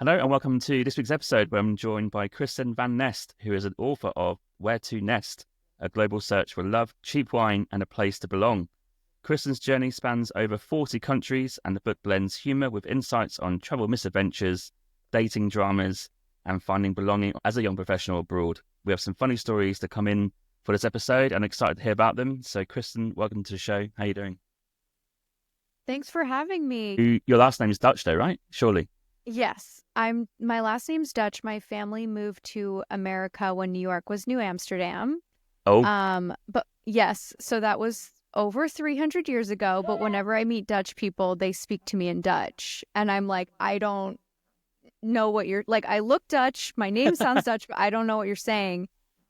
Hello and welcome to this week's episode where I'm joined by Kristen Van Nest, who is an author of Where to Nest, a global search for love, cheap wine and a place to belong. Kristen's journey spans over 40 countries and the book blends humour with insights on travel misadventures, dating dramas and finding belonging as a young professional abroad. We have some funny stories to come in for this episode and excited to hear about them. So Kristen, welcome to the show. How are you doing? Thanks for having me. Your last name is Dutch though, right? Surely. Yes, my last name's Dutch. My family moved to America when New York was New Amsterdam. Oh, But yes, so that was over 300 years ago, but whenever I meet Dutch people, they speak to me in Dutch. And I'm like, I don't know what you're like. I look Dutch, my name sounds Dutch, but I don't know what you're saying.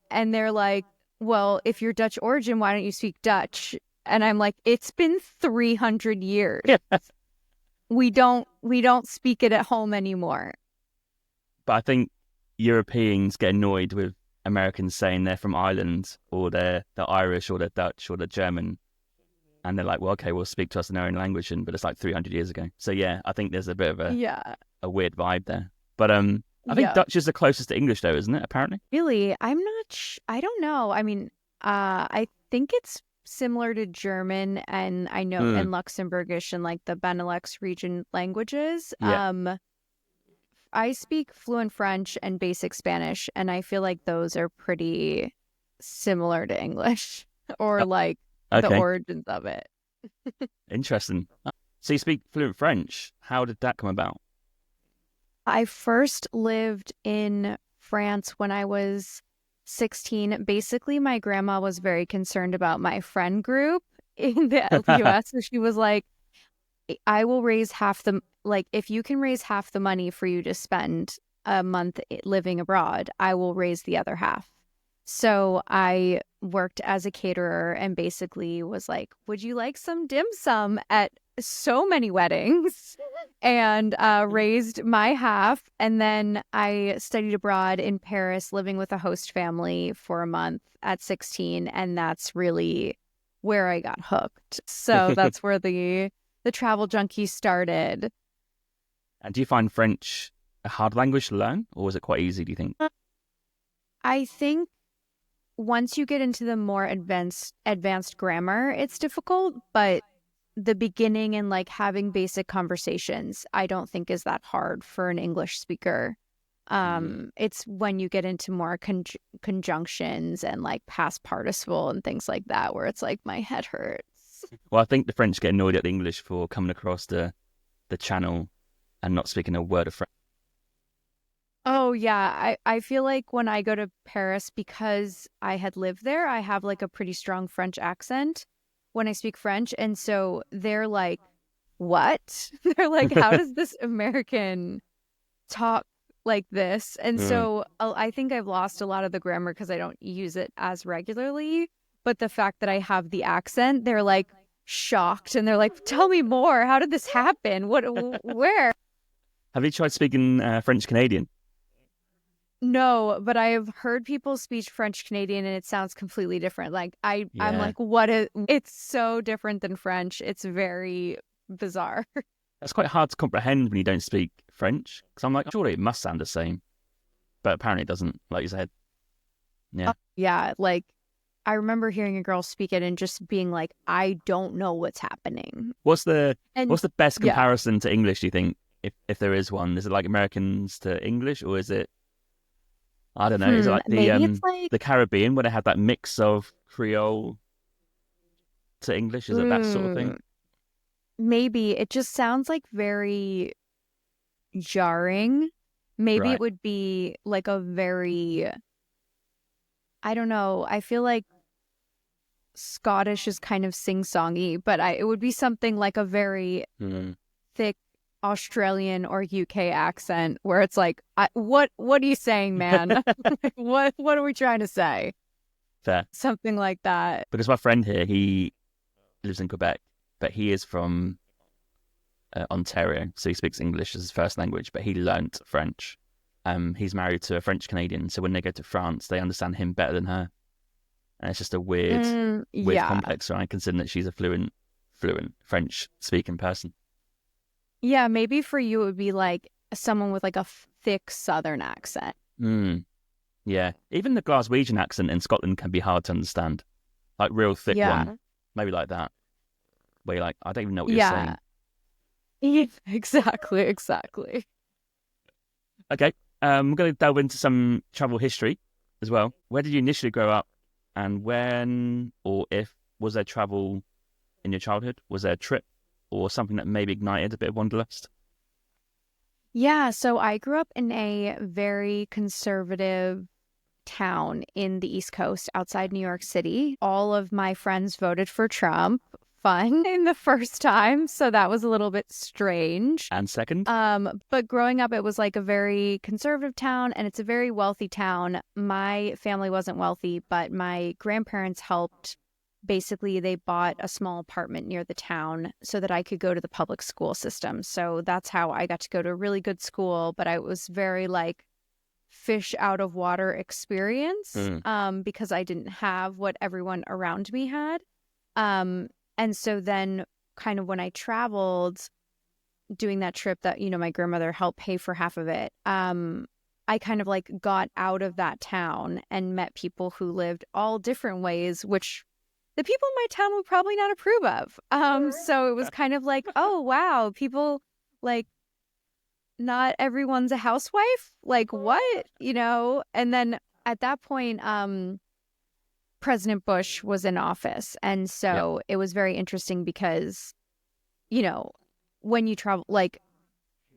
And they're like, well, if you're Dutch origin, why don't you speak Dutch? And I'm like, it's been 300 years. yeah. We don't speak it at home anymore. But I think Europeans get annoyed with Americans saying they're from Ireland or they're Irish or they're Dutch or they're German. And they're like, well, okay, we'll speak to us in our own language. But it's like 300 years ago. So yeah, I think there's a bit of a weird vibe there. But I think Dutch is the closest to English though, isn't it? Apparently. Really? I'm not I don't know. I mean, I think it's similar to German and I know and Luxembourgish and like the Benelux region languages. Yeah. I speak fluent French and basic Spanish, and I feel like those are pretty similar to English or like the origins of it. Interesting. So you speak fluent French. How did that come about? I first lived in France when I was 16. Basically, my grandma was very concerned about my friend group in the US. So she was like, I will raise if you can raise half the money for you to spend a month living abroad, I will raise the other half. So I worked as a caterer and basically was like, would you like some dim sum at so many weddings? And raised my half. And then I studied abroad in Paris, living with a host family for a month at 16. And that's really where I got hooked. So that's where the travel junkie started. And do you find French a hard language to learn, or is it quite easy, do you think? I think once you get into the more advanced grammar, it's difficult, but the beginning and like having basic conversations, I don't think is that hard for an English speaker. It's when you get into more conjunctions and like past participle and things like that, where it's like my head hurts. Well, I think the French get annoyed at the English for coming across the channel and not speaking a word of French. Oh, yeah. I feel like when I go to Paris, because I had lived there, I have like a pretty strong French accent when I speak French. And so they're like, what? They're like, how does this American talk like this? And so I think I've lost a lot of the grammar because I don't use it as regularly. But the fact that I have the accent, they're like shocked and they're like, tell me more. How did this happen? Where? Have you tried speaking French Canadian? No, but I have heard people speak French Canadian and it sounds completely different. Like I'm like, it's so different than French. It's very bizarre. That's quite hard to comprehend when you don't speak French. Because I'm like, surely it must sound the same. But apparently it doesn't, like you said. Yeah. Yeah, like I remember hearing a girl speak it and just being like, I don't know what's happening. What's the best comparison to English, do you think, if there is one? Is it like Americans to English, or is it, I don't know, is it like the Caribbean where they have that mix of Creole to English? Is it that sort of thing? Maybe. It just sounds like very jarring. Maybe Right. It would be like a very, I don't know. I feel like Scottish is kind of sing-songy, but it would be something like a very thick Australian or UK accent where it's like, what are you saying, man? What are we trying to say? Fair. Something like that. Because my friend here, he lives in Quebec, but he is from Ontario, so he speaks English as his first language, but he learnt French. He's married to a French Canadian, so when they go to France, they understand him better than her. And it's just a weird complex, right? Considering that she's a fluent French speaking person. Yeah, maybe for you it would be like someone with like a thick Southern accent. Mm. Yeah. Even the Glaswegian accent in Scotland can be hard to understand. Like real thick Yeah. one. Maybe like that. Where you're like, I don't even know what you're Yeah. saying. Yeah, exactly. Okay. We're going to delve into some travel history as well. Where did you initially grow up, and when or if was there travel in your childhood? Was there a trip or something that maybe ignited a bit of wanderlust? Yeah, so I grew up in a very conservative town in the East Coast outside New York City. All of my friends voted for Trump. Fun in the first time, so that was a little bit strange. And second? But growing up, it was like a very conservative town, and it's a very wealthy town. My family wasn't wealthy, but my grandparents helped. Basically, they bought a small apartment near the town so that I could go to the public school system. So that's how I got to go to a really good school, but I was very like fish out of water experience because I didn't have what everyone around me had. And so then kind of when I traveled doing that trip that, my grandmother helped pay for half of it, I kind of like got out of that town and met people who lived all different ways, which the people in my town would probably not approve of. So it was kind of like, oh, wow, people like not everyone's a housewife. Like what, And then at that point, President Bush was in office. And so it was very interesting because, when you travel, like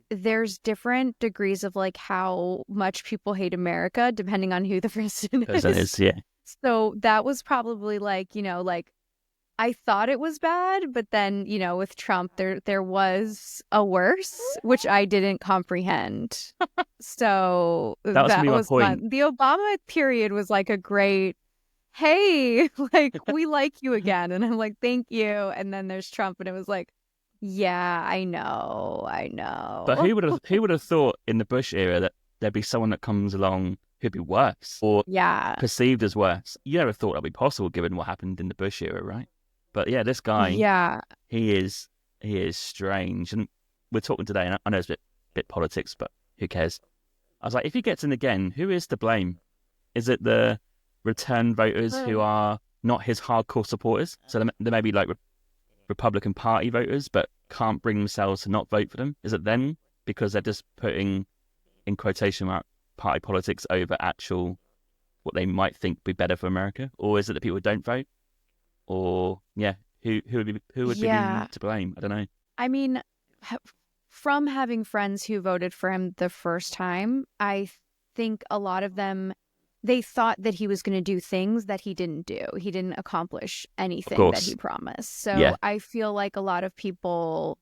there's different degrees of like how much people hate America depending on who the president is. Yeah. So that was probably like, like I thought it was bad, but then, with Trump, there was a worse, which I didn't comprehend. So That was gonna be my point. the Obama period was like a great, hey, like we like you again. And I'm like, thank you. And then there's Trump, and it was like, yeah, I know. But who would have thought in the Bush era that there'd be someone that comes along who'd be worse or perceived as worse? You never thought that'd be possible given what happened in the Bush era, right? But yeah, this guy, he is strange. And we're talking today, and I know it's a bit politics, but who cares? I was like, if he gets in again, who is to blame? Is it the return voters who are not his hardcore supporters? So they may be like Republican Party voters, but can't bring themselves to not vote for them. Is it them because they're just putting in quotation mark party politics over actual what they might think be better for America? Or is it that people don't vote? Or who would be to blame? I don't know. I mean, from having friends who voted for him the first time, I think a lot of them, they thought that he was going to do things that he didn't do. He didn't accomplish anything that he promised. So I feel like a lot of people,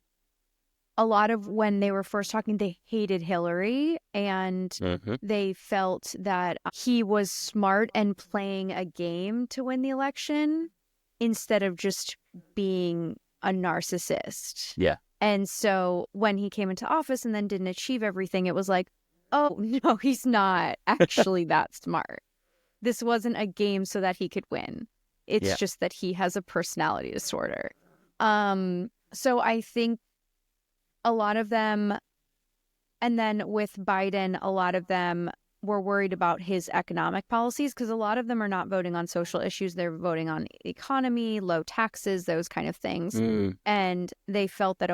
when they were first talking, they hated Hillary, and they felt that he was smart and playing a game to win the election instead of just being a narcissist. Yeah. And so when he came into office and then didn't achieve everything, it was like, oh, no, he's not actually that smart. This wasn't a game so that he could win. It's just that he has a personality disorder. So I think a lot of them, and then with Biden, a lot of them were worried about his economic policies because a lot of them are not voting on social issues. They're voting on economy, low taxes, those kind of things. And they felt that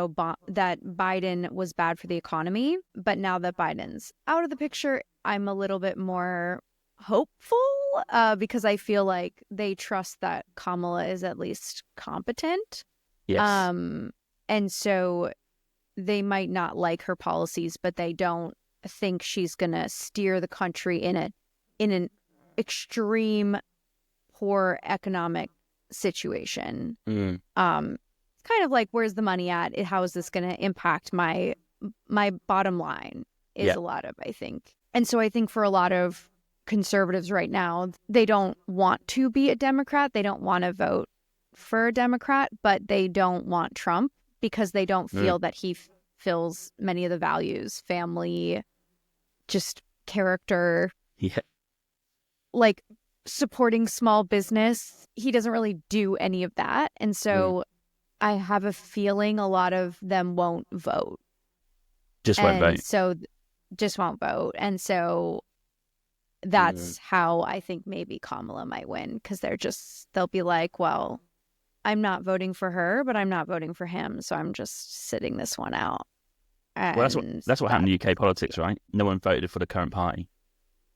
that Biden was bad for the economy. But now that Biden's out of the picture, I'm a little bit more hopeful because I feel like they trust that Kamala is at least competent. Yes. And so they might not like her policies, but they don't think she's gonna steer the country in an extreme poor economic situation. Kind of like, where's the money at? How is this gonna impact my bottom line? Is a lot of, I think. And so I think for a lot of conservatives right now, they don't want to be a Democrat. They don't want to vote for a Democrat, but they don't want Trump because they don't feel that he fills many of the values, family, just character, like supporting small business. He doesn't really do any of that. And so I have a feeling a lot of them won't vote. Just won't And vote. so just won't vote. And so that's how I think maybe Kamala might win, because they'll be like, well, I'm not voting for her, but I'm not voting for him, so I'm just sitting this one out. Well, And that's what happened in UK politics, right? No one voted for the current party.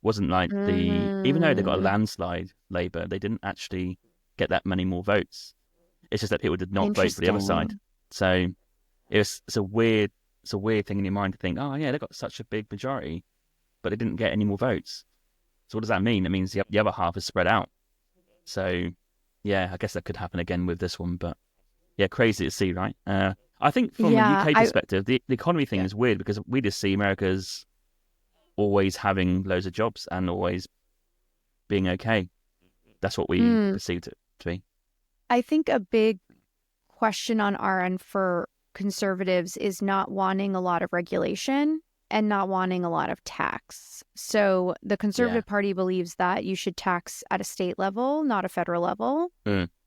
Wasn't like even though they got a landslide, Labour, they didn't actually get that many more votes. It's just that people did not vote for the other side. Interesting. So it's a weird thing in your mind to think, oh yeah, they got such a big majority, but they didn't get any more votes. So what does that mean? It means the other half is spread out. So yeah, I guess that could happen again with this one, but yeah, crazy to see, right? I think from a Yeah, UK perspective, the economy thing is weird because we just see America's always having loads of jobs and always being okay. That's what we perceived it to be. I think a big question on our end for conservatives is not wanting a lot of regulation and not wanting a lot of tax. So the Conservative Party believes that you should tax at a state level, not a federal level.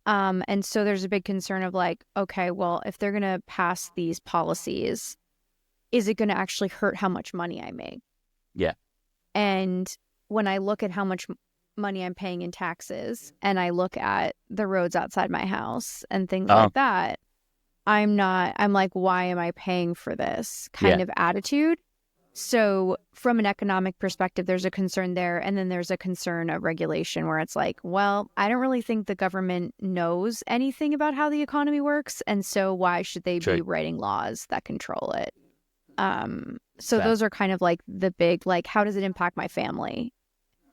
And so there's a big concern of like, okay, well, if they're going to pass these policies, is it going to actually hurt how much money I make? Yeah. And when I look at how much money I'm paying in taxes and I look at the roads outside my house and things like that, I'm like, why am I paying for this kind of attitude? So from an economic perspective, there's a concern there. And then there's a concern of regulation where it's like, well, I don't really think the government knows anything about how the economy works. And so why should they be writing laws that control it? So those are kind of like the big, like, how does it impact my family?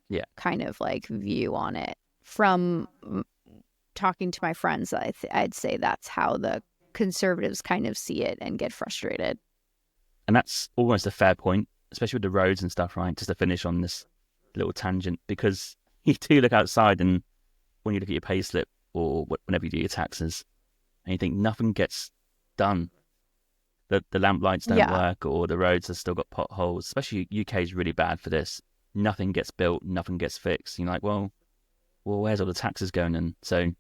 Yeah. Kind of like view on it. From talking to my friends, I'd say that's how the conservatives kind of see it and get frustrated. And that's almost a fair point, especially with the roads and stuff, right? Just to finish on this little tangent, because you do look outside and when you look at your pay slip or whenever you do your taxes and you think nothing gets done. The lamp lights don't work or the roads have still got potholes, especially UK is really bad for this. Nothing gets built, nothing gets fixed. You're like, well, where's all the taxes going in? So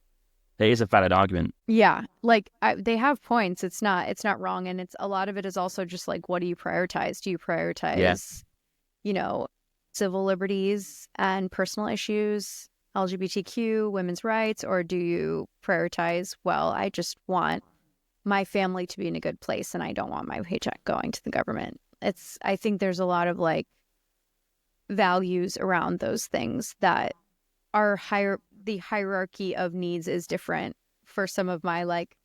there is a valid argument. Yeah, like they have points. It's not wrong, and it's a lot of it is also just like, what do you prioritize? Do you prioritize, civil liberties and personal issues, LGBTQ, women's rights, or do you prioritize, well, I just want my family to be in a good place, and I don't want my paycheck going to the government. I think there's a lot of like values around those things that are higher. The hierarchy of needs is different for some of my like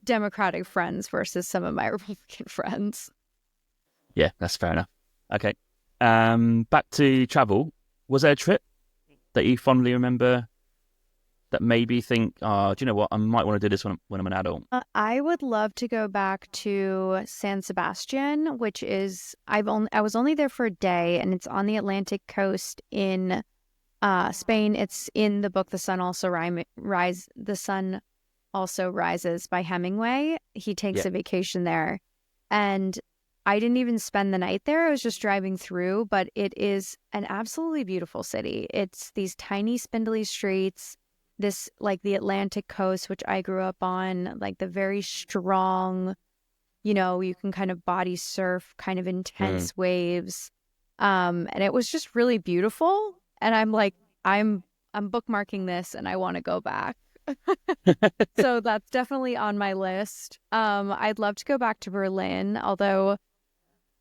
Democratic friends versus some of my Republican friends. Yeah, that's fair enough. Okay. Back to travel. Was there a trip that you fondly remember that made you think, do you know what? I might want to do this when I'm an adult. I would love to go back to San Sebastian, which is I was only there for a day, and it's on the Atlantic coast in Spain. It's in the book The Sun Also Rises by Hemingway. He takes a vacation there, and I didn't even spend the night there. I was just driving through, but it is an absolutely beautiful city. It's these tiny spindly streets, this like the Atlantic coast, which I grew up on, like the very strong, you can kind of body surf, kind of intense waves. And it was just really beautiful. And I'm like, I'm bookmarking this and I want to go back. So that's definitely on my list. I'd love to go back to Berlin, although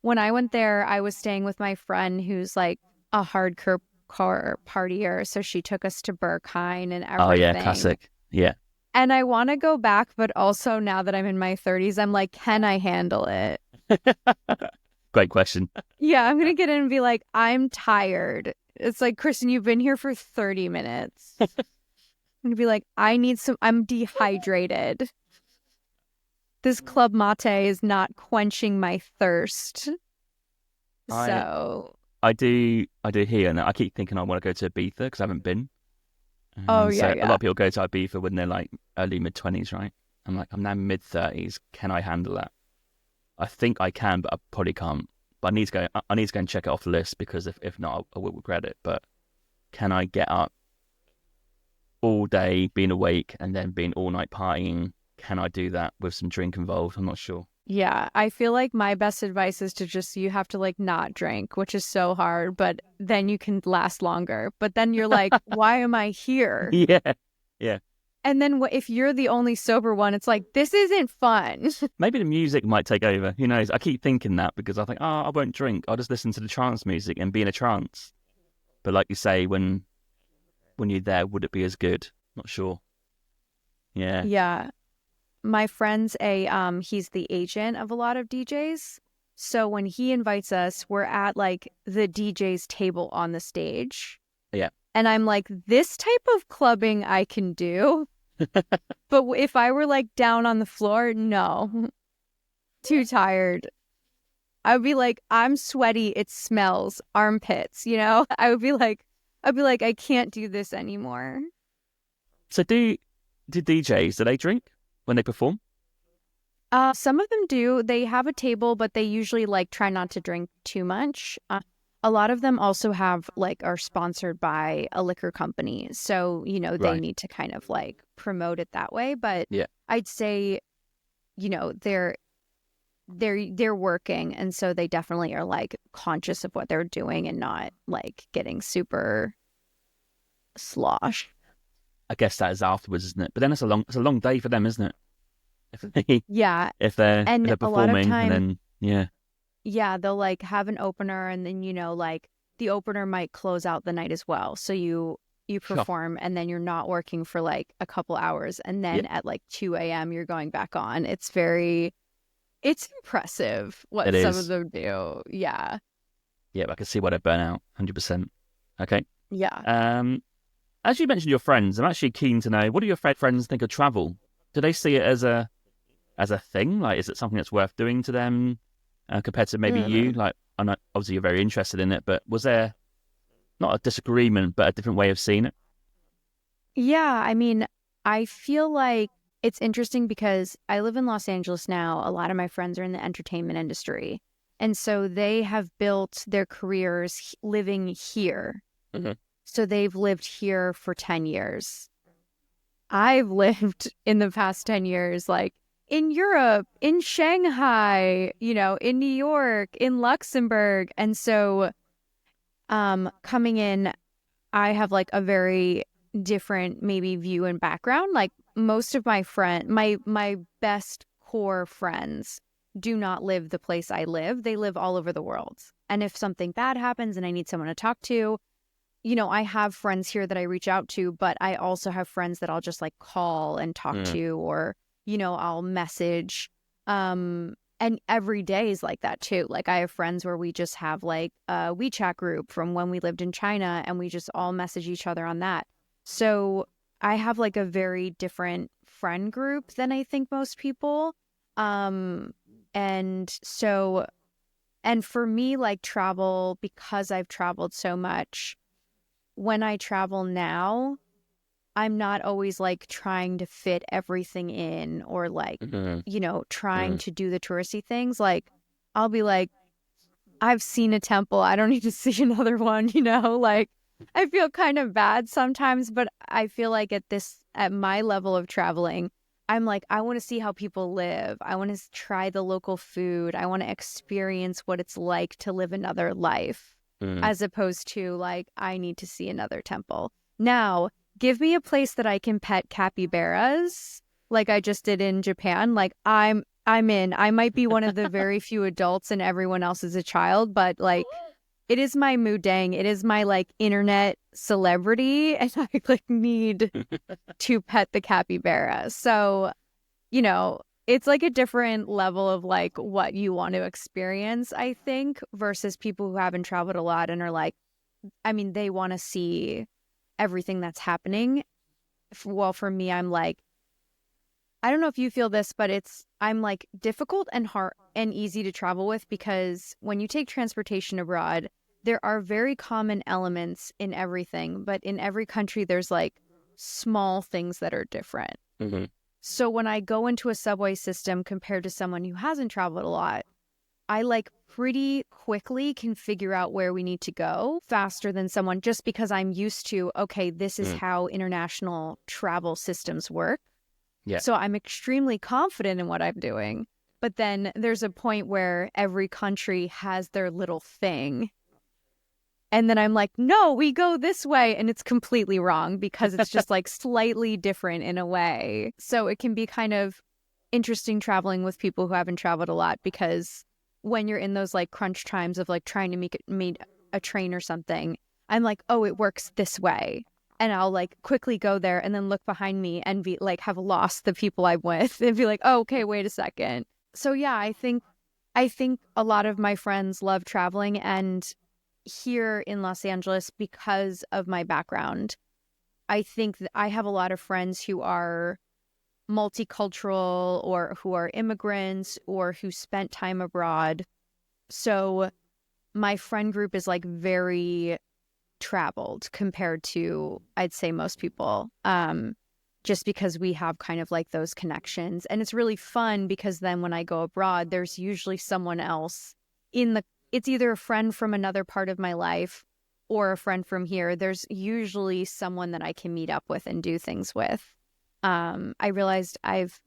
when I went there, I was staying with my friend who's like a hardcore partier, so she took us to Berghain and everything. Oh yeah, classic. Yeah. And I want to go back, but also now that I'm in my 30s, I'm like, can I handle it? Great question. Yeah, I'm gonna get in and be like, I'm tired. It's like, Kristen, you've been here for 30 minutes. I'm gonna be like, I'm dehydrated. This club mate is not quenching my thirst. I do hear, and I keep thinking I want to go to Ibiza because I haven't been. A lot of people go to Ibiza when they're like early mid-20s, right? I'm like, I'm now mid-30s. Can I handle that? I think I can, but I probably can't. But I need to go and check it off the list, because if not, I will regret it. But can I get up all day, being awake, and then being all night partying? Can I do that with some drink involved? I'm not sure. Yeah, I feel like my best advice is to just, you have to like not drink, which is so hard, but then you can last longer. But then you're like, why am I here? Yeah. Yeah. And then if you're the only sober one, it's like, this isn't fun. Maybe the music might take over. Who knows? I keep thinking that because I think, oh, I won't drink. I'll just listen to the trance music and be in a trance. But like you say, when you're there, would it be as good? Not sure. Yeah. Yeah. My friend's he's the agent of a lot of DJs. So when he invites us, we're at like the DJ's table on the stage. Yeah. And I'm like, this type of clubbing I can do. But if I were like down on the floor, no. Too tired. I would be like, I'm sweaty. It smells. Armpits, you know? I'd be like, I can't do this anymore. So do DJs, do they drink when they perform? Some of them do. They have a table, but they usually like try not to drink too much. A lot of them also are sponsored by a liquor company. So, you know, they need to kind of like promote it that way. But yeah, I'd say, you know, they're working. And so they definitely are like conscious of what they're doing and not like getting super slosh. I guess that is afterwards, isn't it? But then it's a long day for them, isn't it? If they're performing and then yeah, they'll like have an opener and then, you know, like the opener might close out the night as well. So you perform and then you're not working for like a couple hours and then at like 2 a.m. you're going back on. It's impressive what some of them do. Yeah. Yeah, I can see why they burn out 100%. Okay. Yeah. As you mentioned your friends, I'm actually keen to know, what do your friends think of travel? Do they see it as a thing? Like, is it something that's worth doing to them compared to maybe you? Like, I know obviously you're very interested in it, but was there not a disagreement, but a different way of seeing it? Yeah, I mean, I feel like it's interesting because I live in Los Angeles now. A lot of my friends are in the entertainment industry. And so they have built their careers living here. Mm-hmm. So they've lived here for 10 years. I've lived in the past 10 years, like in Europe, in Shanghai, you know, in New York, in Luxembourg. And so coming in, I have like a very different maybe view and background. Like most of my best core friends do not live the place I live. They live all over the world. And if something bad happens and I need someone to talk to, you know, I have friends here that I reach out to, but I also have friends that I'll just like call and talk to, or, you know, I'll message. And every day is like that too. Like I have friends where we just have like a WeChat group from when we lived in China and we just all message each other on that. So I have like a very different friend group than I think most people. And for me, like travel, because I've traveled so much, when I travel now, I'm not always like trying to fit everything in or like, you know, trying to do the touristy things. Like I'll be like, I've seen a temple. I don't need to see another one, you know, like I feel kind of bad sometimes, but I feel like at my level of traveling, I'm like, I want to see how people live. I want to try the local food. I want to experience what it's like to live another life, as opposed to like, I need to see another temple. Now, give me a place that I can pet capybaras like I just did in Japan. Like I'm in. I might be one of the very few adults and everyone else is a child, but like it is my mudang. It is my like internet celebrity and I like need to pet the capybara. So, you know, it's like a different level of like what you want to experience, I think, versus people who haven't traveled a lot and are like, I mean, they want to see everything that's happening. Well, for me, I'm like, I don't know if you feel this, but I'm like difficult and hard and easy to travel with because when you take transportation abroad, there are very common elements in everything, but in every country, there's like small things that are different. So when I go into a subway system compared to someone who hasn't traveled a lot, I like pretty quickly can figure out where we need to go faster than someone just because I'm used to, okay, this is how international travel systems work. Yeah. So I'm extremely confident in what I'm doing. But then there's a point where every country has their little thing. And then I'm like, no, we go this way. And it's completely wrong because it's just like slightly different in a way. So it can be kind of interesting traveling with people who haven't traveled a lot, because when you're in those like crunch times of like trying to meet a train or something, I'm like, oh, it works this way. And I'll like quickly go there and then look behind me and be like, have lost the people I'm with and be like, oh, okay, wait a second. So yeah, I think a lot of my friends love traveling, and here in Los Angeles, because of my background, I think that I have a lot of friends who are multicultural or who are immigrants or who spent time abroad. So my friend group is like very traveled compared to, I'd say, most people, just because we have kind of like those connections. And it's really fun because then when I go abroad, there's usually someone else it's either a friend from another part of my life or a friend from here. There's usually someone that I can meet up with and do things with. I realized I've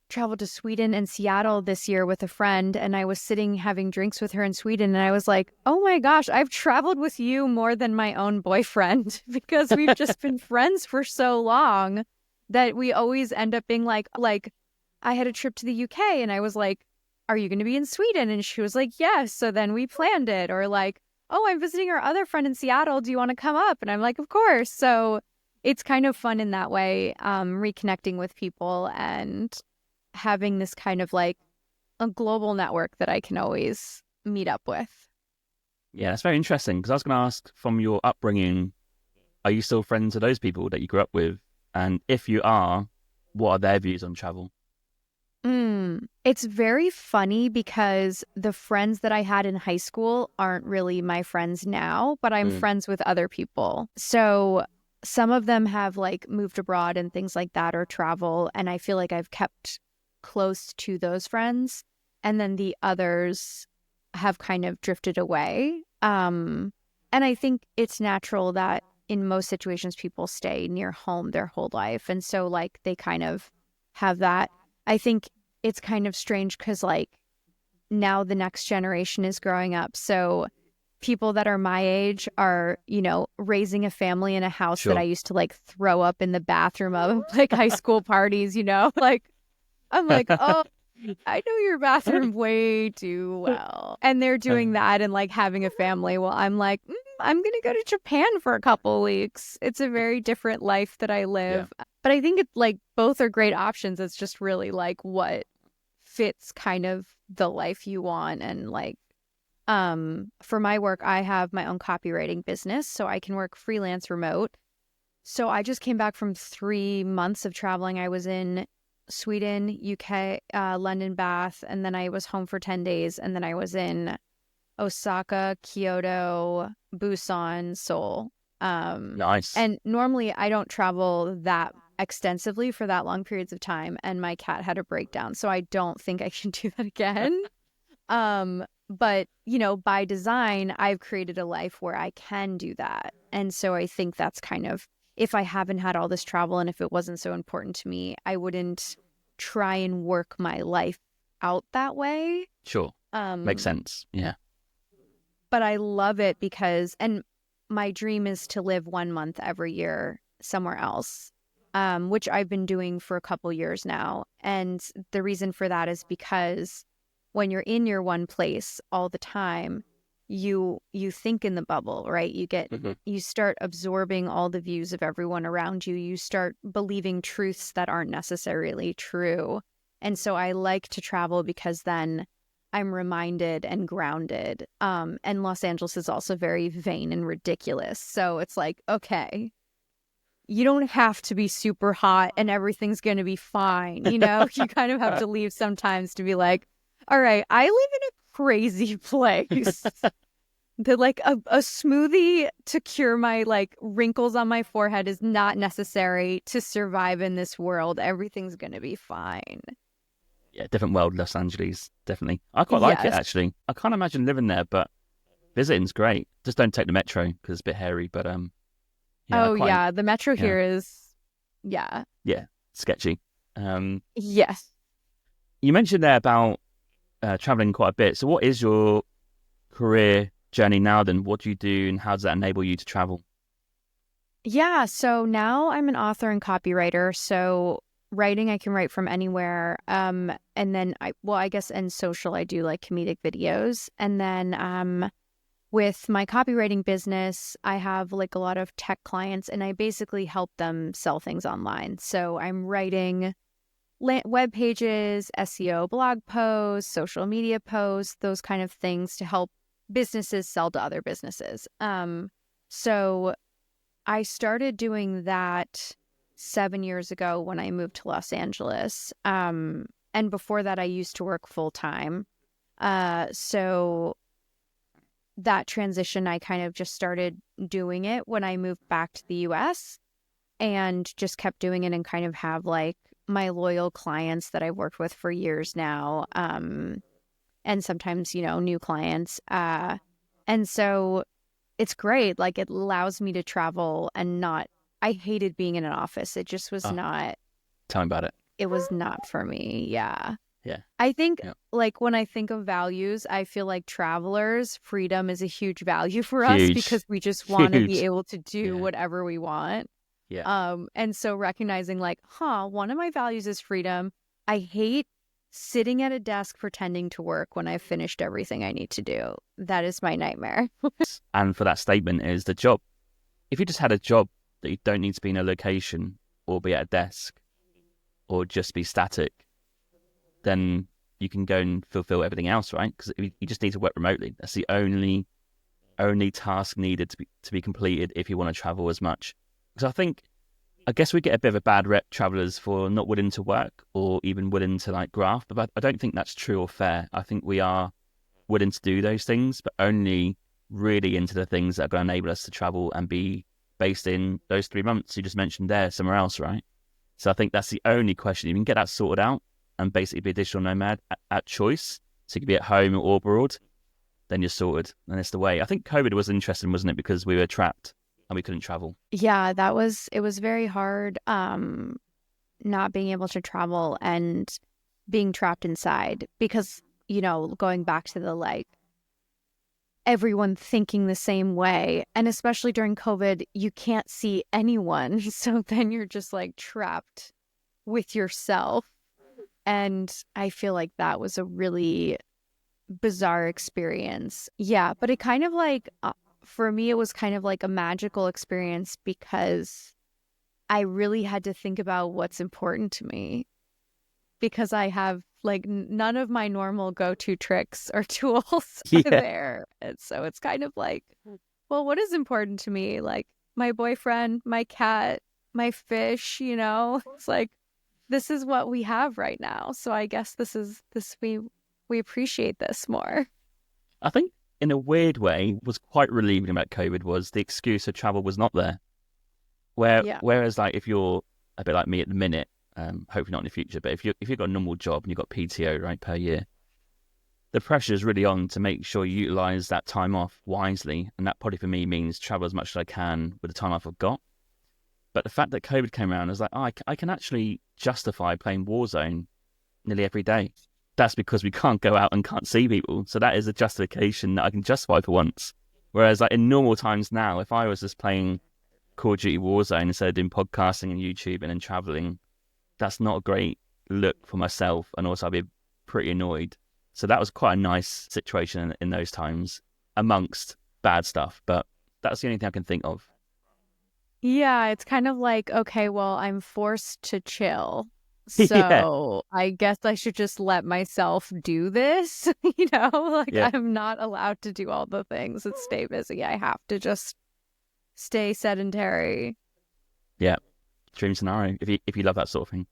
traveled to Sweden and Seattle this year with a friend, and I was sitting having drinks with her in Sweden, and I was like, oh my gosh, I've traveled with you more than my own boyfriend because we've just been friends for so long that we always end up being like I had a trip to the UK and I was like, are you going to be in Sweden? And she was like, yes. So then we planned it. Or like, oh, I'm visiting our other friend in Seattle. Do you want to come up? And I'm like, of course. So it's kind of fun in that way, reconnecting with people and having this kind of like a global network that I can always meet up with. Yeah, that's very interesting, because I was going to ask, from your upbringing, are you still friends with those people that you grew up with? And if you are, what are their views on travel? It's very funny because the friends that I had in high school aren't really my friends now, but I'm friends with other people. So some of them have like moved abroad and things like that, or travel. And I feel like I've kept close to those friends. And then the others have kind of drifted away. And I think it's natural that in most situations, people stay near home their whole life. And so like they kind of have that. I think it's kind of strange because like now the next generation is growing up. So people that are my age are, you know, raising a family in a house that I used to like throw up in the bathroom of like high school parties, you know, like I'm like, oh, I know your bathroom way too well. And they're doing that and like having a family. Well, I'm like, I'm going to go to Japan for a couple of weeks. It's a very different life that I live. Yeah. But I think it's like both are great options. It's just really like what fits kind of the life you want. And like, for my work, I have my own copywriting business, so I can work freelance remote. So I just came back from 3 months of traveling. I was in Sweden, UK, London, Bath, and then I was home for 10 days. And then I was in Osaka, Kyoto, Busan, Seoul. Nice. And normally I don't travel that extensively for that long periods of time. And my cat had a breakdown, so I don't think I can do that again. But, you know, by design, I've created a life where I can do that. And so I think that's kind of, if I haven't had all this travel and if it wasn't so important to me, I wouldn't try and work my life out that way. Sure. Makes sense. Yeah. But I love it because, and my dream is to live 1 month every year somewhere else, which I've been doing for a couple years now. And the reason for that is because when you're in your one place all the time, you think in the bubble, right? You start absorbing all the views of everyone around you. You start believing truths that aren't necessarily true. And so I like to travel because then I'm reminded and grounded. And Los Angeles is also very vain and ridiculous. So it's like, okay, you don't have to be super hot and everything's going to be fine. You know, you kind of have to leave sometimes to be like, all right, I live in a crazy place. That like a smoothie to cure my like wrinkles on my forehead is not necessary to survive in this world. Everything's going to be fine. Yeah, different world, Los Angeles, definitely. I quite like it, actually. I can't imagine living there, but visiting's great. Just don't take the metro because it's a bit hairy, but yeah, the metro here is, yeah, sketchy. Yes. You mentioned there about traveling quite a bit. So what is your career journey now then? What do you do and how does that enable you to travel? Yeah, so now I'm an author and copywriter. So writing, I can write from anywhere. And then I guess in social, I do like comedic videos. And then with my copywriting business, I have like a lot of tech clients and I basically help them sell things online. So I'm writing web pages, SEO blog posts, social media posts, those kind of things to help businesses sell to other businesses. So I started doing that 7 years ago when I moved to Los Angeles. And before that, I used to work full time. So that transition, I kind of just started doing it when I moved back to the US and just kept doing it and kind of have like my loyal clients that I've worked with for years now. And sometimes, new clients. And so it's great. Like it allows me to travel and I hated being in an office. It just was Oh, not, tell me about it. it was not for me. Yeah. Yeah. I think Yeah. like when I think of values, I feel like travelers, freedom is a huge value for us Huge. because we just want to be Huge. able to do Yeah. whatever we want. Yeah. And so recognizing like, one of my values is freedom. I hate sitting at a desk pretending to work when I've finished everything I need to do. That is my nightmare. And for that statement is the job. If you just had a job that you don't need to be in a location or be at a desk or just be static, then you can go and fulfill everything else, right? Because you just need to work remotely. That's the only task needed to be completed if you want to travel as much. Because I guess we get a bit of a bad rep, travelers, for not willing to work or even willing to like graft. But I don't think that's true or fair. I think we are willing to do those things, but only really into the things that are going to enable us to travel and be based in those 3 months you just mentioned there, somewhere else, right? So I think that's the only question. You can get that sorted out and basically be a digital nomad at choice. So you could be at home or abroad, then you're sorted. And it's the way. I think COVID was interesting, wasn't it? Because we were trapped and we couldn't travel. Yeah, it was very hard not being able to travel and being trapped inside because, going back to the like everyone thinking the same way. And especially during COVID, you can't see anyone. So then you're just like trapped with yourself. And I feel like that was a really bizarre experience. Yeah, but it kind of like, for me, it was kind of like a magical experience because I really had to think about what's important to me because I have like none of my normal go-to tricks or tools are Yeah. there. And so it's kind of like, well, what is important to me? Like my boyfriend, my cat, my fish, it's like, this is what we have right now. So I guess we appreciate this more. I think in a weird way, was quite relieving about COVID was the excuse of travel was not there. Yeah. Whereas like if you're a bit like me at the minute, hopefully not in the future, but if you've got a normal job and you've got PTO right per year, the pressure is really on to make sure you utilize that time off wisely, and that probably for me means travel as much as I can with the time off I've got. But the fact that COVID came around, I was like, I can actually justify playing Warzone nearly every day. That's because we can't go out and can't see people. So that is a justification that I can justify for once. Whereas like in normal times now, if I was just playing Call of Duty Warzone instead of doing podcasting and YouTube and then traveling, that's not a great look for myself. And also I'd be pretty annoyed. So that was quite a nice situation in those times amongst bad stuff. But that's the only thing I can think of. Yeah, it's kind of like, okay, well, I'm forced to chill. Yeah. So I guess I should just let myself do this, like Yeah. I'm not allowed to do all the things and stay busy. I have to just stay sedentary. Yeah. Dream scenario, if you love that sort of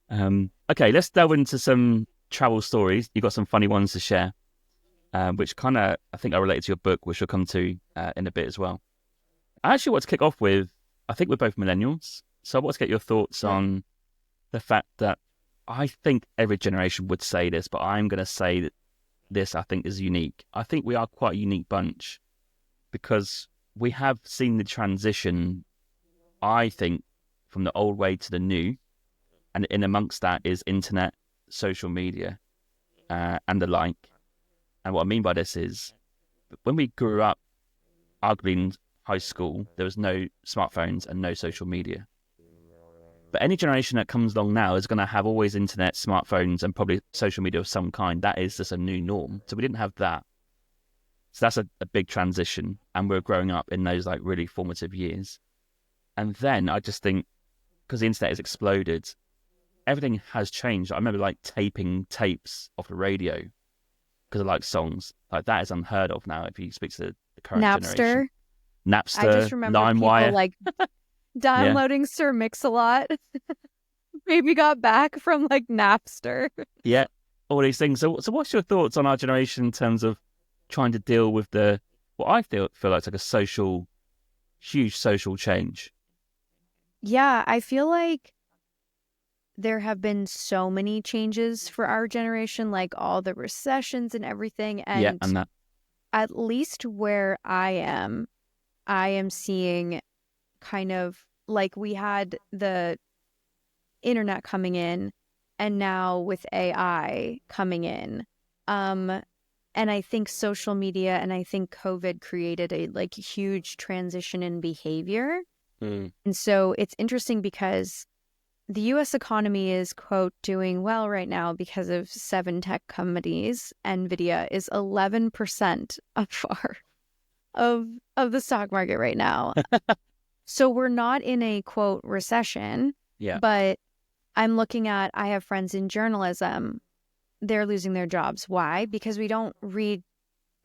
thing. Okay, let's delve into some travel stories. You've got some funny ones to share, which kind of, I think, are related to your book, which we'll come to in a bit as well. I actually want to kick off with, I think we're both millennials, so I want to get your thoughts on the fact that I think every generation would say this, but I'm going to say that this, I think, is unique. I think we are quite a unique bunch because we have seen the transition, I think, from the old way to the new. And in amongst that is internet social media and the like. And what I mean by this is, when we grew up, arguably in high school, there was no smartphones and no social media. But any generation that comes along now is going to have always internet, smartphones, and probably social media of some kind. That is just a new norm. So we didn't have that. So that's a big transition. And we're growing up in those like really formative years. And then I just think, because the internet has exploded, everything has changed. I remember like taping tapes off the radio because of like songs. Like that is unheard of now if you speak to the current generation. Napster, I just remember LimeWire. people like downloading Sir Mix-a-Lot. Maybe got back from like Napster. Yeah, all these things. So what's your thoughts on our generation in terms of trying to deal with what I feel like it's like a huge social change? Yeah, I feel like there have been so many changes for our generation, like all the recessions and everything. And that. At least where I am seeing kind of like we had the internet coming in, and now with AI coming in. And I think social media and I think COVID created a like huge transition in behavior. And so it's interesting because the U.S. economy is, quote, doing well right now because of 7 tech companies. NVIDIA is 11% of the stock market right now. So we're not in a, quote, recession. Yeah. But I have friends in journalism. They're losing their jobs. Why? Because we don't read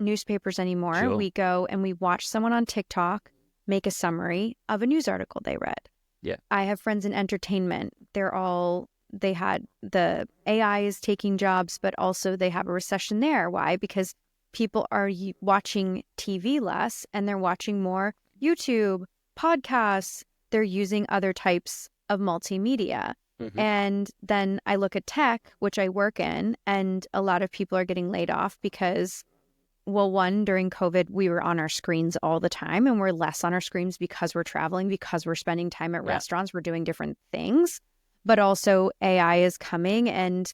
newspapers anymore. Sure. We go and we watch someone on TikTok make a summary of a news article they read. Yeah. I have friends in entertainment. The AI is taking jobs, but also they have a recession there. Why? Because people are watching TV less and they're watching more YouTube, podcasts. They're using other types of multimedia. Mm-hmm. And then I look at tech, which I work in, and a lot of people are getting laid off because, well, one, during COVID, we were on our screens all the time, and we're less on our screens because we're traveling, because we're spending time at restaurants, we're doing different things. But also AI is coming and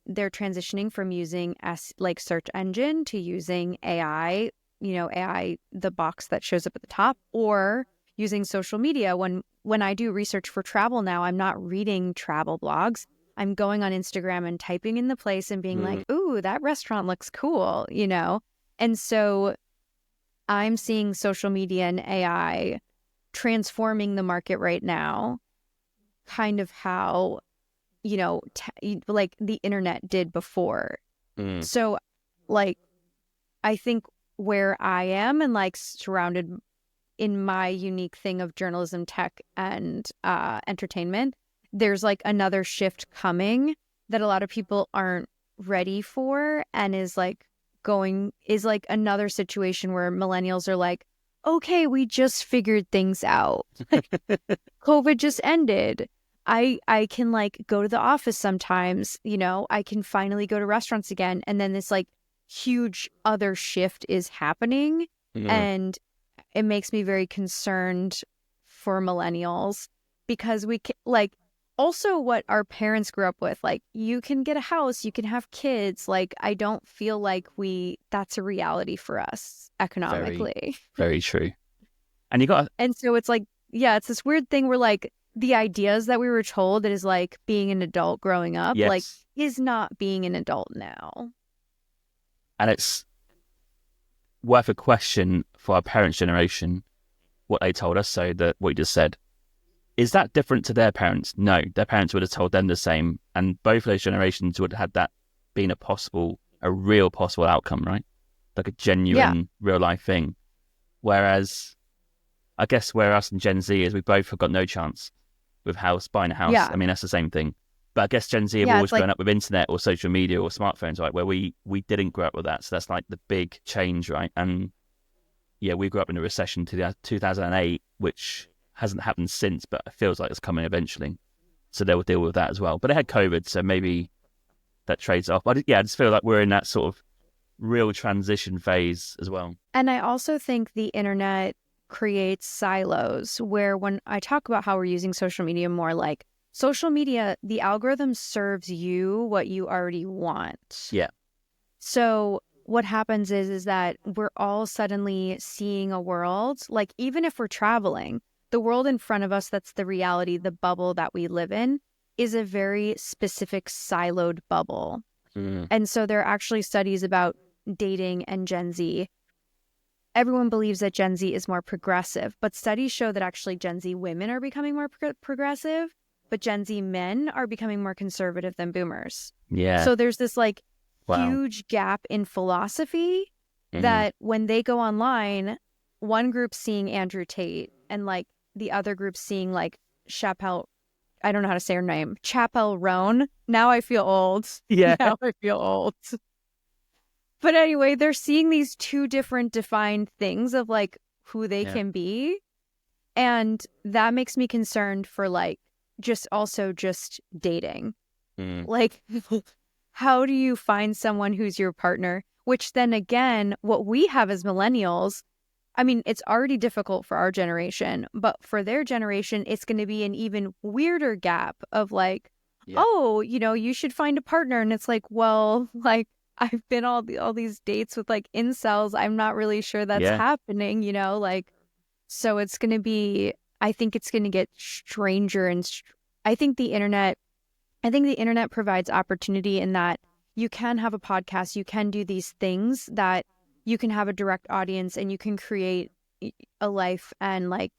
they're transitioning from using like search engine to using AI, AI, the box that shows up at the top, or using social media. When I do research for travel now, I'm not reading travel blogs. I'm going on Instagram and typing in the place and being like, ooh, that restaurant looks cool, And so I'm seeing social media and AI transforming the market right now, kind of how, like the internet did before. So like, I think where I am and like surrounded in my unique thing of journalism, tech, and entertainment, there's like another shift coming that a lot of people aren't ready for, and is like another situation where millennials are like, okay, we just figured things out. COVID just ended. I can like go to the office sometimes, I can finally go to restaurants again. And then this like huge other shift is happening. And it makes me very concerned for millennials, because we like also what our parents grew up with, like you can get a house, you can have kids. Like I don't feel like that's a reality for us economically. Very, very true. And so it's like, yeah, it's this weird thing where like the ideas that we were told that is like being an adult growing up, like is not being an adult now. And it's worth a question for our parents' generation, what they told us. So that what you just said, is that different to their parents? No, their parents would have told them the same. And both of those generations would have had that being a real possible outcome, right? Like a genuine real life thing. Whereas I guess where us and Gen Z is, we both have got no chance with buying a house. Yeah. I mean, that's the same thing. But I guess Gen Z have always grown up with internet or social media or smartphones, right? Where we didn't grow up with that. So that's like the big change, right? And yeah, we grew up in a recession to 2008, which hasn't happened since, but it feels like it's coming eventually. So they will deal with that as well. But they had COVID, so maybe that trades off. But I just feel like we're in that sort of real transition phase as well. And I also think the internet creates silos where when I talk about how we're using social media more, like social media, the algorithm serves you what you already want. Yeah. So what happens is that we're all suddenly seeing a world, like even if we're traveling, the world in front of us, that's the reality, the bubble that we live in, is a very specific siloed bubble. And so there are actually studies about dating and Gen Z. Everyone believes that Gen Z is more progressive, but studies show that actually Gen Z women are becoming more progressive, but Gen Z men are becoming more conservative than boomers. Yeah. So there's this like Wow. huge gap in philosophy that when they go online, one group's seeing Andrew Tate and like the other group's seeing like Chappelle. I don't know how to say her name. Chappelle Roan. Now I feel old. Yeah. Now I feel old. But anyway, they're seeing these two different defined things of like who they can be. And that makes me concerned for like just dating. Like, how do you find someone who's your partner? Which then again, what we have as millennials, I mean, it's already difficult for our generation, but for their generation, it's going to be an even weirder gap of like, oh, you know, you should find a partner. And it's like, well, like I've been all these dates with like incels. I'm not really sure that's happening, you know, like, so it's going to be, I think it's going to get stranger. And I think the internet provides opportunity in that you can have a podcast, you can do these things that you can have a direct audience and you can create a life and like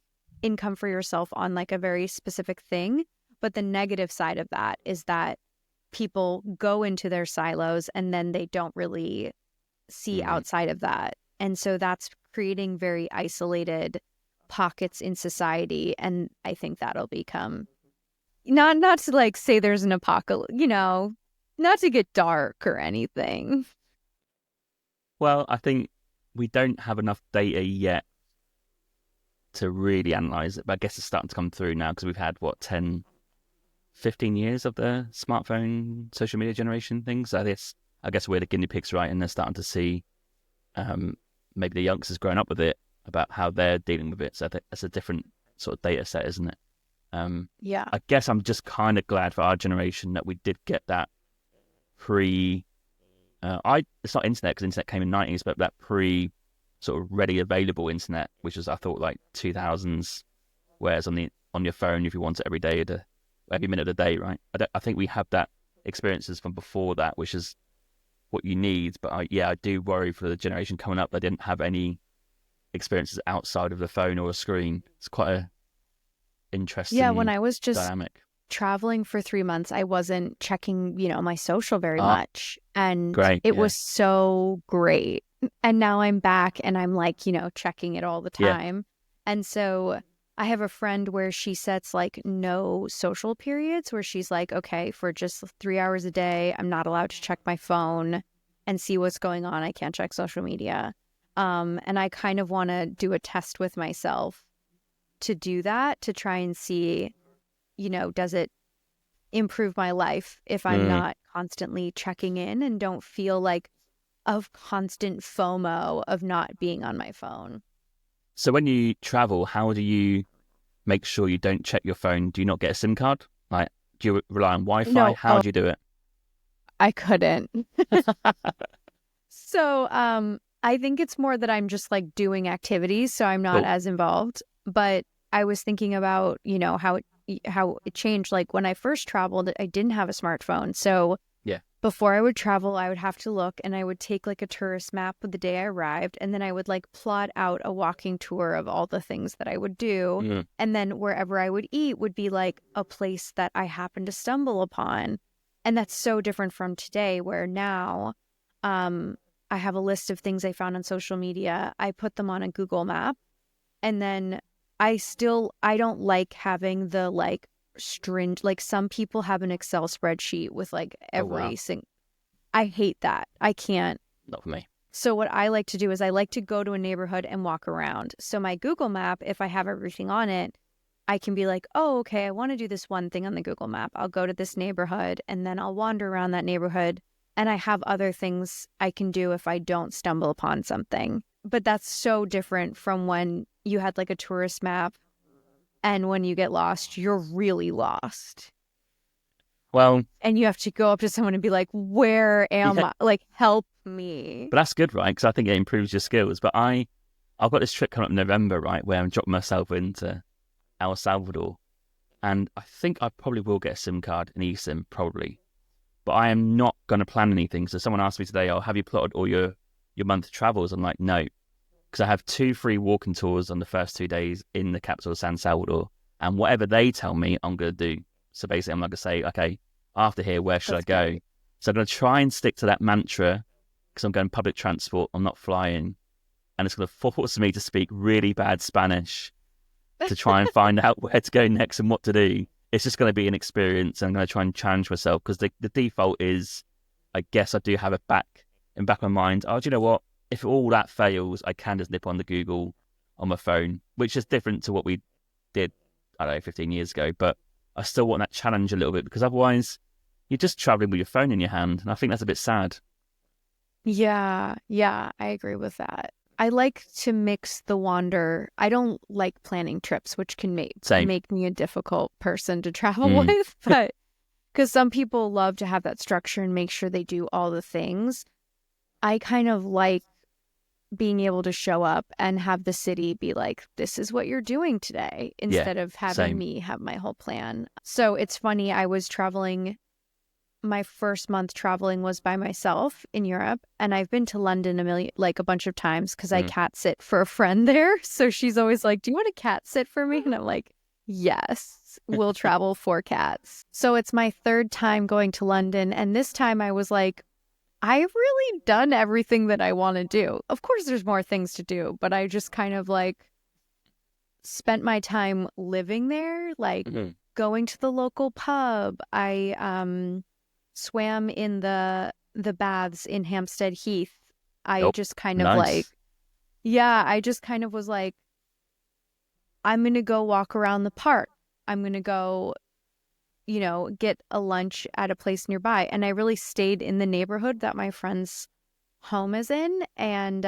income for yourself on like a very specific thing. But the negative side of that is that people go into their silos and then they don't really see outside of that. And so that's creating very isolated pockets in society. And I think that'll become not to like say there's an apocalypse, you know, not to get dark or anything. Well, I think we don't have enough data yet to really analyze it, but I guess it's starting to come through now because we've had, 10, 15 years of the smartphone, social media generation thing. So I guess we're the guinea pigs, right? And they're starting to see maybe the youngsters growing up with it, about how they're dealing with it. So I think that's a different sort of data set, isn't it? Yeah. I guess I'm just kind of glad for our generation that we did get that it's not internet because internet came in the 90s, but that sort of ready available internet, which is I thought like 2000s, whereas on your phone if you want it every day, every minute of the day, right? I think we have that experiences from before that, which is what you need. But I do worry for the generation coming up that didn't have any experiences outside of the phone or a screen. It's quite a interesting when I was just dynamic. Traveling for 3 months, I wasn't checking, you know, my social very much. And it was so great. And now I'm back and I'm like, you know, checking it all the time. And so I have a friend where she sets like no social periods, where she's like, okay, for just 3 hours a day, I'm not allowed to check my phone and see what's going on. I can't check social media. And I kind of want to do a test with myself to do that, to try and see, you know, does it improve my life if I'm not constantly checking in and don't feel like a constant FOMO of not being on my phone. So when you travel, how do you make sure you don't check your phone? Do you not get a SIM card? Like, do you rely on Wi-Fi? No, how do you do it? I couldn't. So I think it's more that I'm just like doing activities, so I'm not as involved. But I was thinking about, you know, how it changed. Like when I first traveled, I didn't have a smartphone. So before I would travel, I would have to look and I would take like a tourist map of the day I arrived. And then I would like plot out a walking tour of all the things that I would do. And then wherever I would eat would be like a place that I happened to stumble upon. And that's so different from today, where now I have a list of things I found on social media. I put them on a Google map. And then I don't like having the like like some people have an Excel spreadsheet with like every single. I hate that. I can't. Not for me. So what I like to do is I like to go to a neighborhood and walk around. So my Google map, if I have everything on it, I can be like, oh, okay, I want to do this one thing on the Google map. I'll go to this neighborhood and then I'll wander around that neighborhood. And I have other things I can do if I don't stumble upon something. But that's so different from when you had like a tourist map. And when you get lost, you're really lost. Well, And you have to go up to someone and be like, where am yeah, I? Like, help me. but that's good, right? Because I think it improves your skills. But I've got this trip coming up in November, right, where I'm dropping myself into El Salvador, and I think I probably will get a SIM card, an eSIM, probably. But I am not going to plan anything. So someone asked me today, "Oh, have you plotted all your month travels?" I'm like, no, because I have 2 free walking tours on the first 2 days in the capital of San Salvador, and whatever they tell me, I'm going to do. So basically, I'm not going to say, okay, after here, where should I That's go? great. So I'm going to try and stick to that mantra because I'm going public transport. I'm not flying, and it's going to force me to speak really bad Spanish to try and find out where to go next and what to do. It's just going to be an experience, and I'm going to try and challenge myself because the default is, I guess I do have it in back of my mind. Oh, do you know what? If all that fails, I can just nip on the Google on my phone, which is different to what we did, I don't know, 15 years ago. But I still want that challenge a little bit because otherwise you're just traveling with your phone in your hand. And I think that's a bit sad. Yeah, yeah, I agree with that. I like to mix the wander. I don't like planning trips, which can Same. make me a difficult person to travel Mm, with, but because some people love to have that structure and make sure they do all the things. I kind of like being able to show up and have the city be like, this is what you're doing today, yeah, instead of having same. me have my whole plan. So it's funny, I was traveling, my first month traveling was by myself in Europe, and I've been to London a bunch of times because I Mm. cat sit for a friend there. So she's always like, do you want to cat sit for me? And I'm like, yes, we'll travel for cats. So it's my third time going to London, and this time I was like, I've really done everything that I want to do. Of course, there's more things to do, but I just kind of like spent my time living there, like Mhm. going to the local pub. I swam in the baths in Hampstead Heath. I Oh, just kind of like, nice. yeah, I just kind of was like, I'm going to go walk around the park. I'm going to go, get a lunch at a place nearby. And I really stayed in the neighborhood that my friend's home is in. And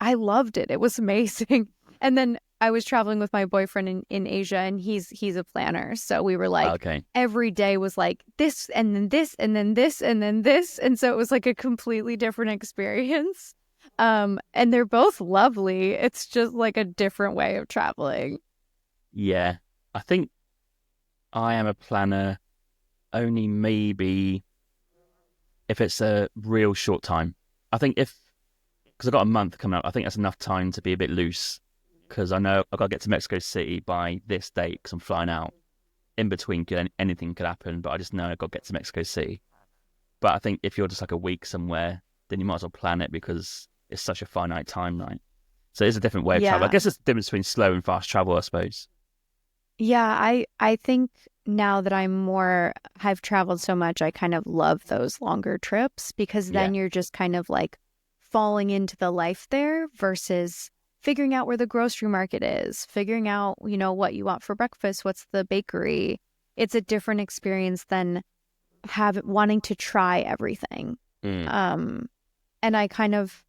I loved it. It was amazing. And then I was traveling with my boyfriend in Asia, and he's a planner. So we were like, Okay. every day was like this and then this and then this and then this. And so it was like a completely different experience. And they're both lovely. It's just like a different way of traveling. Yeah. I think I am a planner only maybe if it's a real short time. I think because I've got a month coming up, I think that's enough time to be a bit loose because I know I've got to get to Mexico City by this date because I'm flying out. In between, anything could happen, but I just know I've got to get to Mexico City. But I think if you're just like a week somewhere, then you might as well plan it because it's such a finite time, right? So it's a different way of travel. I Yeah. guess it's the difference between slow and fast travel, I suppose. Yeah, I think now that I've traveled so much, I kind of love those longer trips because Yeah. then you're just kind of like falling into the life there versus figuring out where the grocery market is, figuring out, what you want for breakfast, what's the bakery. It's a different experience than wanting to try everything. Mm. Um, and I kind of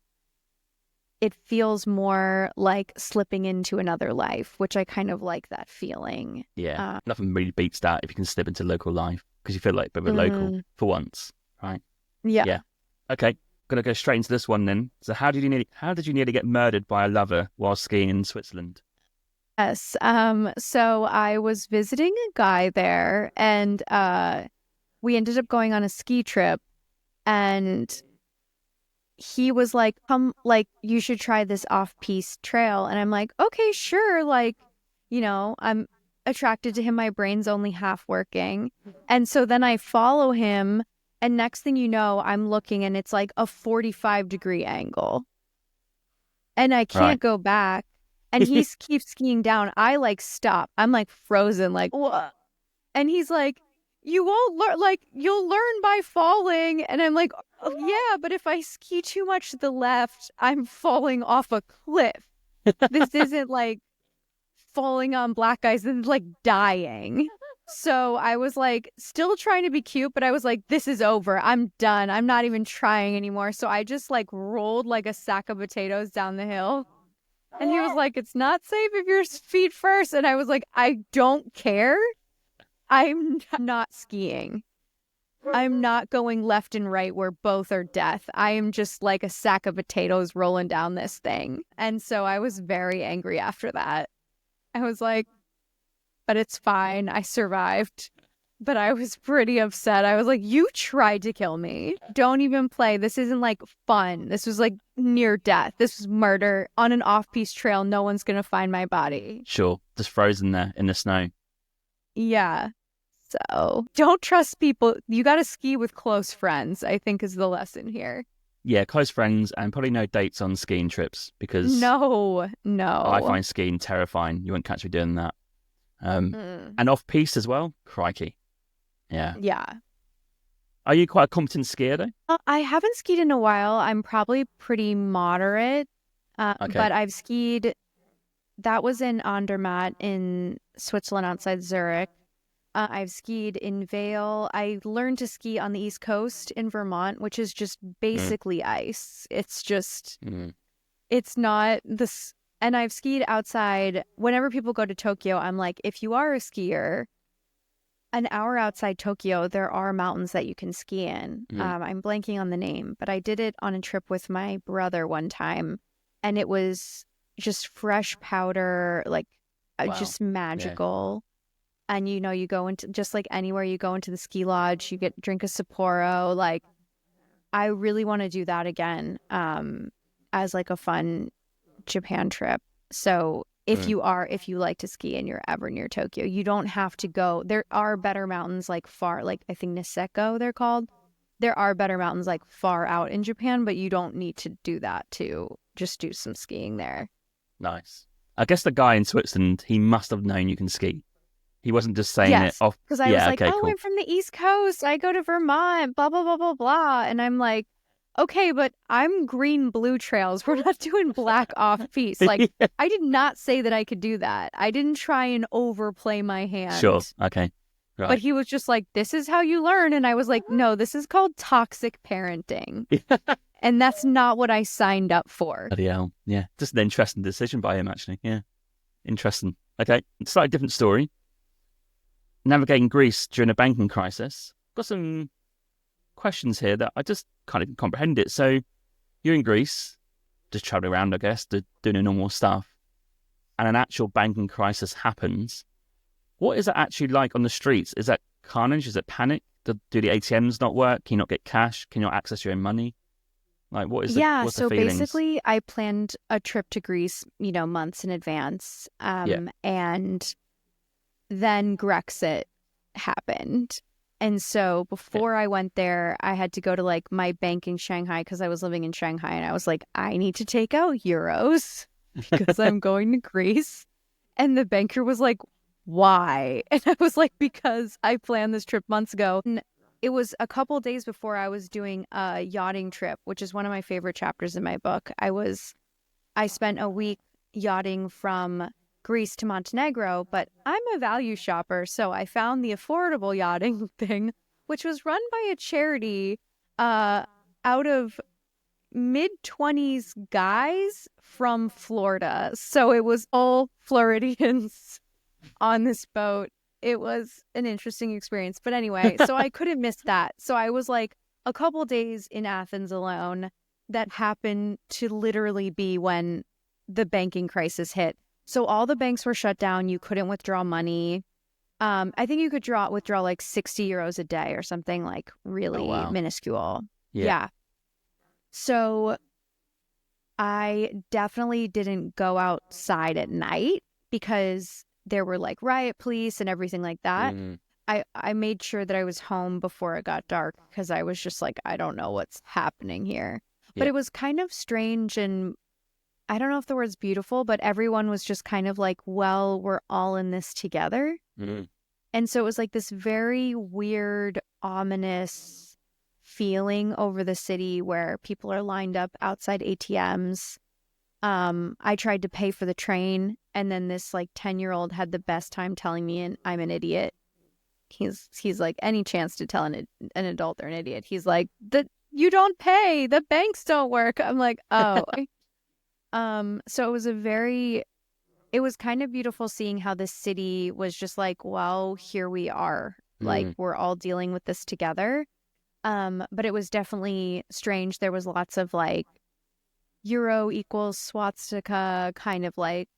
it feels more like slipping into another life, which I kind of like that feeling. Yeah. Uh, Nothing really beats that if you can slip into local life because you feel like a bit of a local mhm. for once, right? Yeah. Yeah. Okay. Gonna go straight into this one then. So how did you nearly get murdered by a lover while skiing in Switzerland? Yes. So I was visiting a guy there, and we ended up going on a ski trip, and he was like, come, like, you should try this off-piste trail. And I'm like, okay, sure. Like, I'm attracted to him. My brain's only half working. And so then I follow him. And next thing you know, I'm looking and it's like a 45-degree angle. And I Right. can't go back. And he keeps skiing down. I like stop. I'm like frozen, like, what? And he's like, you won't learn, like, you'll learn by falling. And I'm like, oh, yeah, but if I ski too much to the left, I'm falling off a cliff. This isn't like falling on black ice and like dying. So I was like, still trying to be cute, but I was like, this is over. I'm done. I'm not even trying anymore. So I just like rolled like a sack of potatoes down the hill. And he was like, it's not safe if your feet first. And I was like, I don't care. I'm not skiing. I'm not going left and right where both are death. I am just like a sack of potatoes rolling down this thing. And so I was very angry after that. I was like, but it's fine. I survived. But I was pretty upset. I was like, you tried to kill me. Don't even play. This isn't like fun. This was like near death. This was murder on an off-piste trail. No one's going to find my body. Sure. Just frozen there in the snow. Yeah. So don't trust people. You got to ski with close friends, I think is the lesson here. Yeah, close friends and probably no dates on skiing trips because No. I find skiing terrifying. You won't catch me doing that. And off-piste as well. Crikey. Yeah. Yeah. Are you quite a competent skier though? I haven't skied in a while. I'm probably pretty moderate. Okay. But I've skied. That was in Andermatt in Switzerland outside Zurich. I've skied in Vail. I learned to ski on the East Coast in Vermont, which is just basically ice. It's just, it's not this. And I've skied outside. Whenever people go to Tokyo, I'm like, if you are a skier, an hour outside Tokyo, there are mountains that you can ski in. I'm blanking on the name, but I did it on a trip with my brother one time, and it was just fresh powder, like just magical. Yeah. And you go into just like anywhere you go into the ski lodge, you drink a Sapporo. Like, I really want to do that again, as like a fun Japan trip. So if you like to ski and you're ever near Tokyo, you don't have to go. There are better mountains like far, like I think Niseko they're called. There are better mountains like far out in Japan, but you don't need to do that to just do some skiing there. Nice. I guess the guy in Switzerland, he must have known you can ski. He wasn't just saying it off. Because I was like, cool. I'm from the East Coast. I go to Vermont, blah, blah, blah, blah, blah. And I'm like, okay, but I'm green blue trails. We're not doing black off-piste. Like, I did not say that I could do that. I didn't try and overplay my hand. Sure. Okay. Right. But he was just like, this is how you learn. And I was like, no, this is called toxic parenting. And that's not what I signed up for. Bloody hell. Yeah. Just an interesting decision by him, actually. Yeah. Interesting. Okay. Slightly different story. Navigating Greece during a banking crisis. Got some questions here that I just kind of comprehend it. So you're in Greece, just traveling around, I guess, doing the normal stuff, and an actual banking crisis happens. What is it actually like on the streets? Is that carnage? Is it panic? Do the ATMs not work? Can you not get cash? Can you not access your own money? Like, what's the feelings? Basically I planned a trip to Greece, months in advance. And then Brexit happened. And so before I went there, I had to go to like my bank in Shanghai because I was living in Shanghai. And I was like, I need to take out euros because I'm going to Greece. And the banker was like, why? And I was like, because I planned this trip months ago. And it was a couple of days before I was doing a yachting trip, which is one of my favorite chapters in my book. I spent a week yachting from Greece to Montenegro, but I'm a value shopper, so I found the affordable yachting thing, which was run by a charity out of mid-20s guys from Florida. So it was all Floridians on this boat. It was an interesting experience. But anyway, so I couldn't miss that. So I was like a couple days in Athens alone. That happened to literally be when the banking crisis hit. So all the banks were shut down. You couldn't withdraw money. I think you could withdraw like 60 euros a day or something like really minuscule. Yeah. So I definitely didn't go outside at night because there were like riot police and everything like that. I made sure that I was home before it got dark because I was just like, I don't know what's happening here. But it was kind of strange, and I don't know if the word's beautiful, but everyone was just kind of like, well, we're all in this together. And so it was like this very weird, ominous feeling over the city where people are lined up outside ATMs. I tried to pay for the train, and then this like 10-year-old had the best time telling me I'm an idiot. He's like, any chance to tell an adult they're an idiot. He's like, you don't pay, the banks don't work. I'm like, oh. So it was a very it was kind of beautiful seeing how this city was just like, well, here we are. Like, we're all dealing with this together. But it was definitely strange. There was lots of like Euro equals swastika kind of like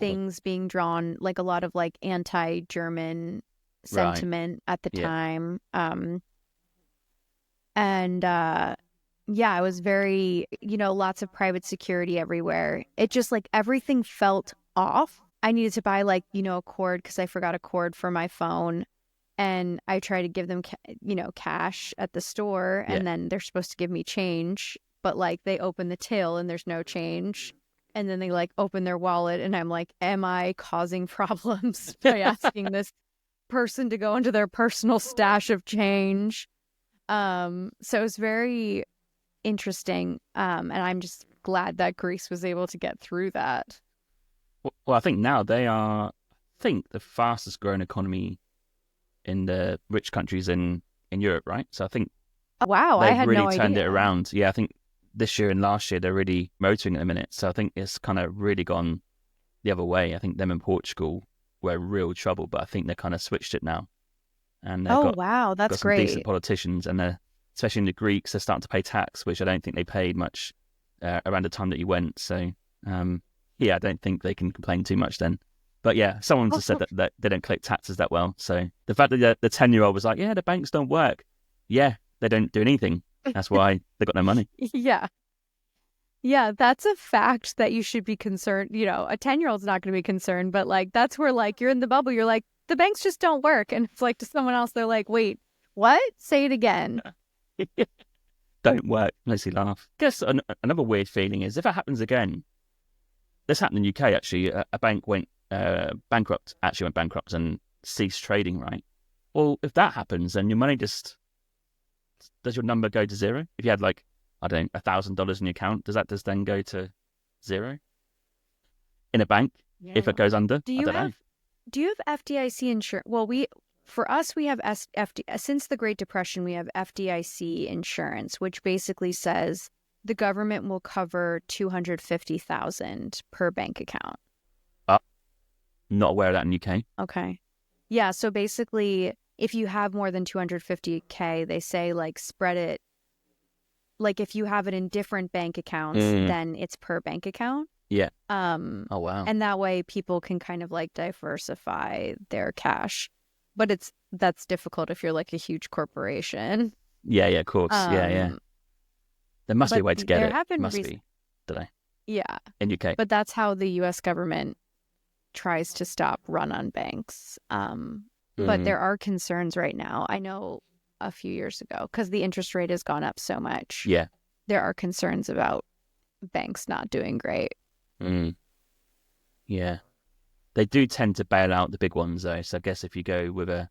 things being drawn, like a lot of like anti-German sentiment at the time. And yeah, it was very, lots of private security everywhere. It just like everything felt off. I needed to buy like, a cord because I forgot a cord for my phone. And I try to give them, cash at the store, and then they're supposed to give me change. But like they open the till and there's no change. And then they like open their wallet and I'm like, am I causing problems by asking this person to go into their personal stash of change? So it was very interesting. And I'm just glad that Greece was able to get through that. Well, I think now they are, the fastest growing economy in the rich countries in Europe, right? So I think wow, I had really no turned idea. it around. Yeah, I think this year and last year they're really motoring at the minute. So I think it's kind of really gone the other way. I think them in Portugal were in real trouble, but I think they kind of switched it now. And they've wow, that's got some great. decent politicians, and especially in the Greeks, they're starting to pay tax, which I don't think they paid much around the time that you went. So yeah, I don't think they can complain too much then. But yeah, someone just said that they don't collect taxes that well. So the fact that the 10-year-old was like, yeah, the banks don't work. Yeah, they don't do anything. That's why they got no money. Yeah. Yeah, that's a fact that you should be concerned. A 10-year-old's not going to be concerned, but like that's where like you're in the bubble. You're like, the banks just don't work. And it's like to someone else, they're like, wait, what? Say it again. Don't work. Makes you laugh. I guess another weird feeling is if it happens again, this happened in the UK actually, a bank went bankrupt and ceased trading, right? Well, if that happens, then your money does your number go to zero? If you had like, I don't know, $1,000 in your account, does that just then go to zero in a bank if it goes under? Do you have FDIC insurance? Well, for us, we have since the Great Depression, we have FDIC insurance, which basically says the government will cover $250,000 per bank account. Not aware of that in UK. Okay. Yeah, so basically, if you have more than 250K, they say like spread it. Like if you have it in different bank accounts, then it's per bank account. Yeah. Oh wow. And that way people can kind of like diversify their cash. But that's difficult if you're like a huge corporation. Yeah, of course. Yeah. There must be a way to get it. Must be. Do they? Yeah. In UK. But that's how the US government tries to stop run-on banks. But there are concerns right now. I know a few years ago, because the interest rate has gone up so much. Yeah. There are concerns about banks not doing great. Yeah. They do tend to bail out the big ones though. So I guess if you go with a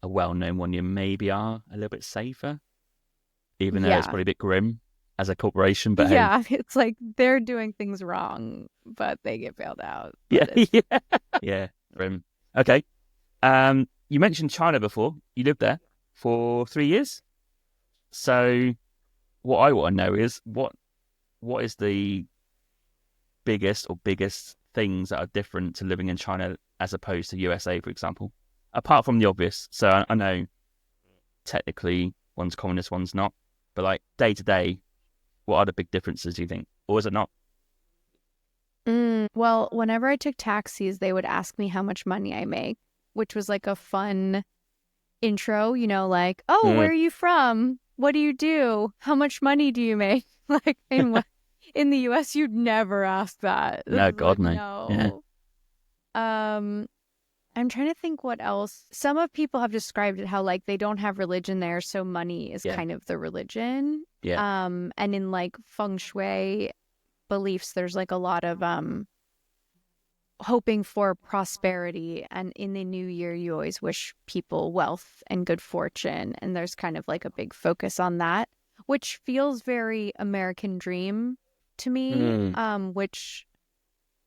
well-known one, you maybe are a little bit safer. Even though it's probably a bit grim as a corporation. But yeah, it's like they're doing things wrong, but they get bailed out. Yeah. Grim. Okay. You mentioned China before. You lived there for 3 years. So what I want to know is what is the biggest things that are different to living in China as opposed to USA, for example? Apart from the obvious. So I know technically one's communist, one's not. But like day to day, what are the big differences, do you think? Or is it not? Well, whenever I took taxis, they would ask me how much money I make, which was like a fun intro, like, oh, where are you from? What do you do? How much money do you make? Like in the US, you'd never ask that. No, God, like, no. Yeah. I'm trying to think what else. Some of people have described it how like they don't have religion there, so money is kind of the religion. Yeah. And in like feng shui beliefs, there's like a lot of hoping for prosperity, and in the new year you always wish people wealth and good fortune, and there's kind of like a big focus on that, which feels very American dream to me, which